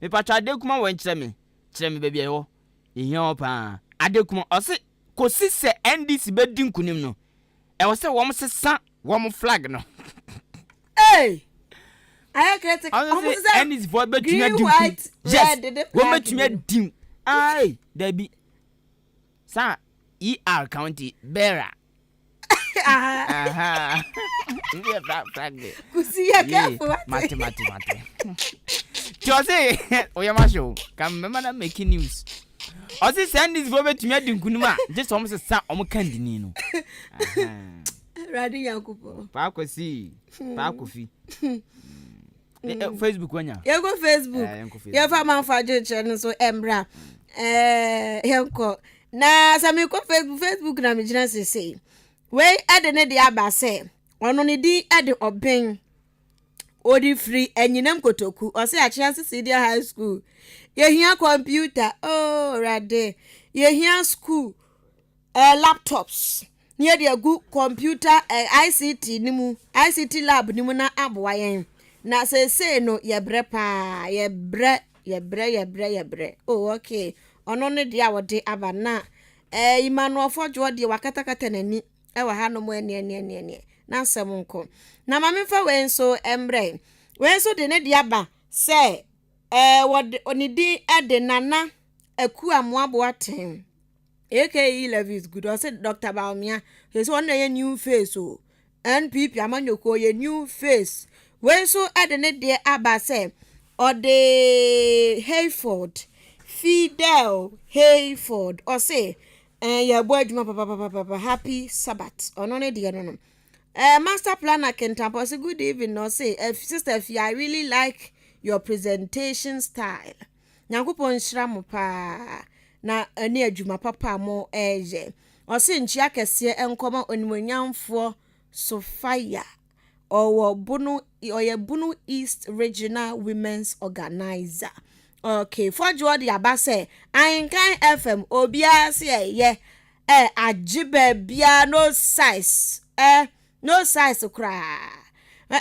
Speaker 2: me patwa adekuma won kire me baby ewo ehia pa adekuma o se kosi se NDC be di nkunim no e wo se wo mo sesa wo mo flag no
Speaker 1: I critic
Speaker 2: almost and his voice but you do yes wo betumi adim ai dabi sa ER county bera yeah flag
Speaker 1: kusi ya careful
Speaker 2: mate Jose oyama show kam mema na making news o si send this voice betumi adim kunuma just almost sa omo kandini no
Speaker 1: radi yakupo
Speaker 2: pa kosi pa kofi Facebook wanya
Speaker 1: go Facebook ya fa manfa jeche no so embra yenko na sami ko Facebook na me gina sese we ade ne de aba se ono ne di ade oben odi free enyinam kotoku o se achia sisi dia high school ye hia computer rade ye hia school laptops near the good computer ICT nimu ICT lab nimu na aboyen na say no ye bre pa ye bre oh okay ono ne dia wode aba na Emmanuel Fodjo de wakatakata nani ewa ha no mo ene na nsem nko na mamemfa wenso embre wenso de ne dia ba say onidi ede nana aku amoabo aten AKE level is good. I said Dr. Baumia, he's one a new face. Oh, NPP Amanyoko, a new face. When so at the net dear Abba say, or the Hayford, Fidel Hayford, or say, your boy, papa, happy Sabbath, or no, dear, no. Master planner can tap us a good evening, or say, sister, if I really like your presentation style. Now go on shram pa. Na ene adwuma papa mo eje o se nchia kese enkoma onimonyamfo Sofia owo bunu East Regional Women's Organizer. Okay, for Jodi Abase Ahenkan FM obia se ye ajibe bia no size kra.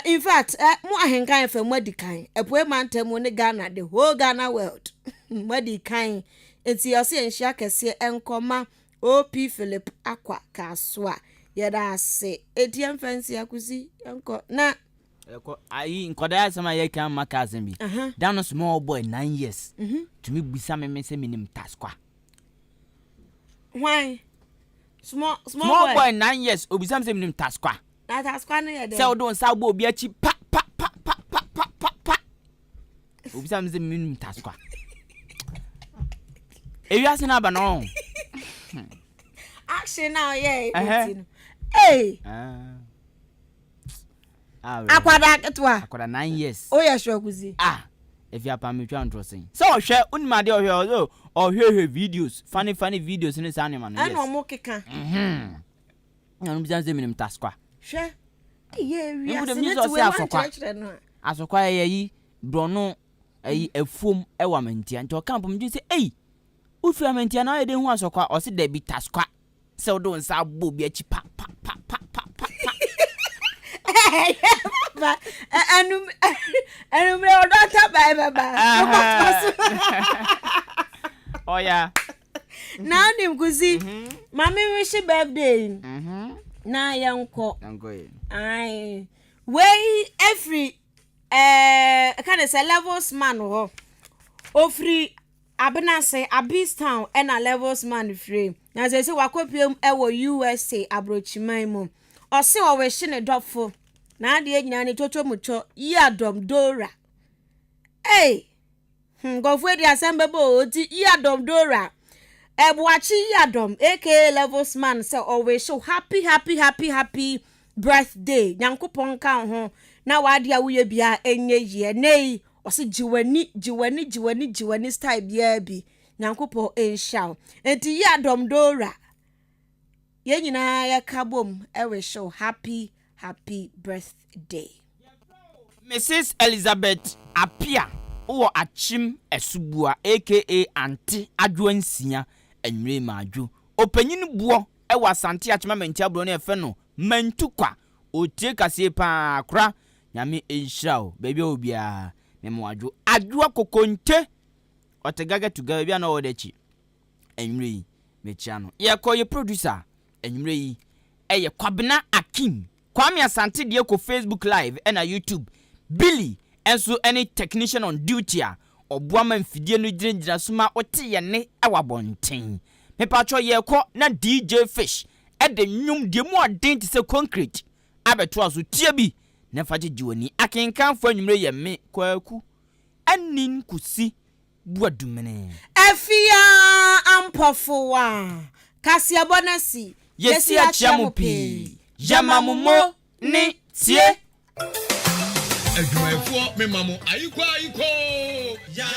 Speaker 1: In fact, mo Ahenkan FM wadikan epoe mantem ne Ghana, the whole Ghana world wadikan. Enti yose enhia kese enkoma OP Philip Akwa Kaswa yeda ase etiem fancy akusi enko na
Speaker 2: eko ayi nkoda asema ye kan makazem bi down small boy 9 years to me bisa me se minim taskwa
Speaker 1: why small
Speaker 2: boy 9 years obisa me minim taskwa
Speaker 1: na taskwa no ye de
Speaker 2: se odo nsa bo obi achi pa obisa me se minim taskwa Ewiase na ba no.
Speaker 1: Action now, yeah. Hey. Akwada ketwa.
Speaker 2: Akwada 9 years.
Speaker 1: Oh yeah, sure kuzi.
Speaker 2: If you are me try and say. So share unma de or hear videos, funny videos in this animal.
Speaker 1: And no more keka.
Speaker 2: Na no bisa say minim taskwa.
Speaker 1: Share. Yeah, we
Speaker 2: are asokwa. Asokwa yi brono efuom ewa mentia. Nti o camp me say, "Hey, ufi amentia na yede hu asokwa o se da bi taskwa se odo nsa bo bi achi pa
Speaker 1: anu me Odo Ntaban baba
Speaker 2: oh yeah
Speaker 1: now nim kuzi mama wish birthday na yanko ai we every kind of say levels man ho ofri Abenase Abis Town and a levels man free. Now they say wakopiem ewo USA abrochiman mu. O se o we hye dofo. Na de nyina ne toto mucho yadom dora. Hey. Gofo de asembe bo oti yadom dora. Ebuachi yadom AKE levels man say o we show happy birthday. Nyankopon kan ho. Na wade a wuye bia enye ye nei. Osi jiwani style bia bi nyankopo enshaw enti ya domdora ye nyina ya kabom ewe show happy birthday
Speaker 2: Mrs. Elizabeth Apia wo achim esubua AKA Auntie Adwansia enwre maaju opanyin buo ewa Asante Achema mentia bro na efe no mantukwa otie kase pa akra nyame enshaw baby obia Nemo adwo kokonte otegaga together bia na odechi enwre yi mechiano ye ko ye producer enwre yi eye Kwabena Akim Kwame Asante de ko Facebook live and YouTube Billy enso any technician on duty a oboama mfidie no gyinagyina soma ote ye ne awabonten me pacho ye ko na DJ Fish e de nwum de mu adent se concrete abeto aso tie bi na faje jiwani Ahenkan fo anwumre ye me kwaku anin kusi buadumene
Speaker 1: afia ampofowa kasia bonasi
Speaker 2: yesi achiamupi jamamumo ni tie
Speaker 3: adwumayfo memamo ayiko ya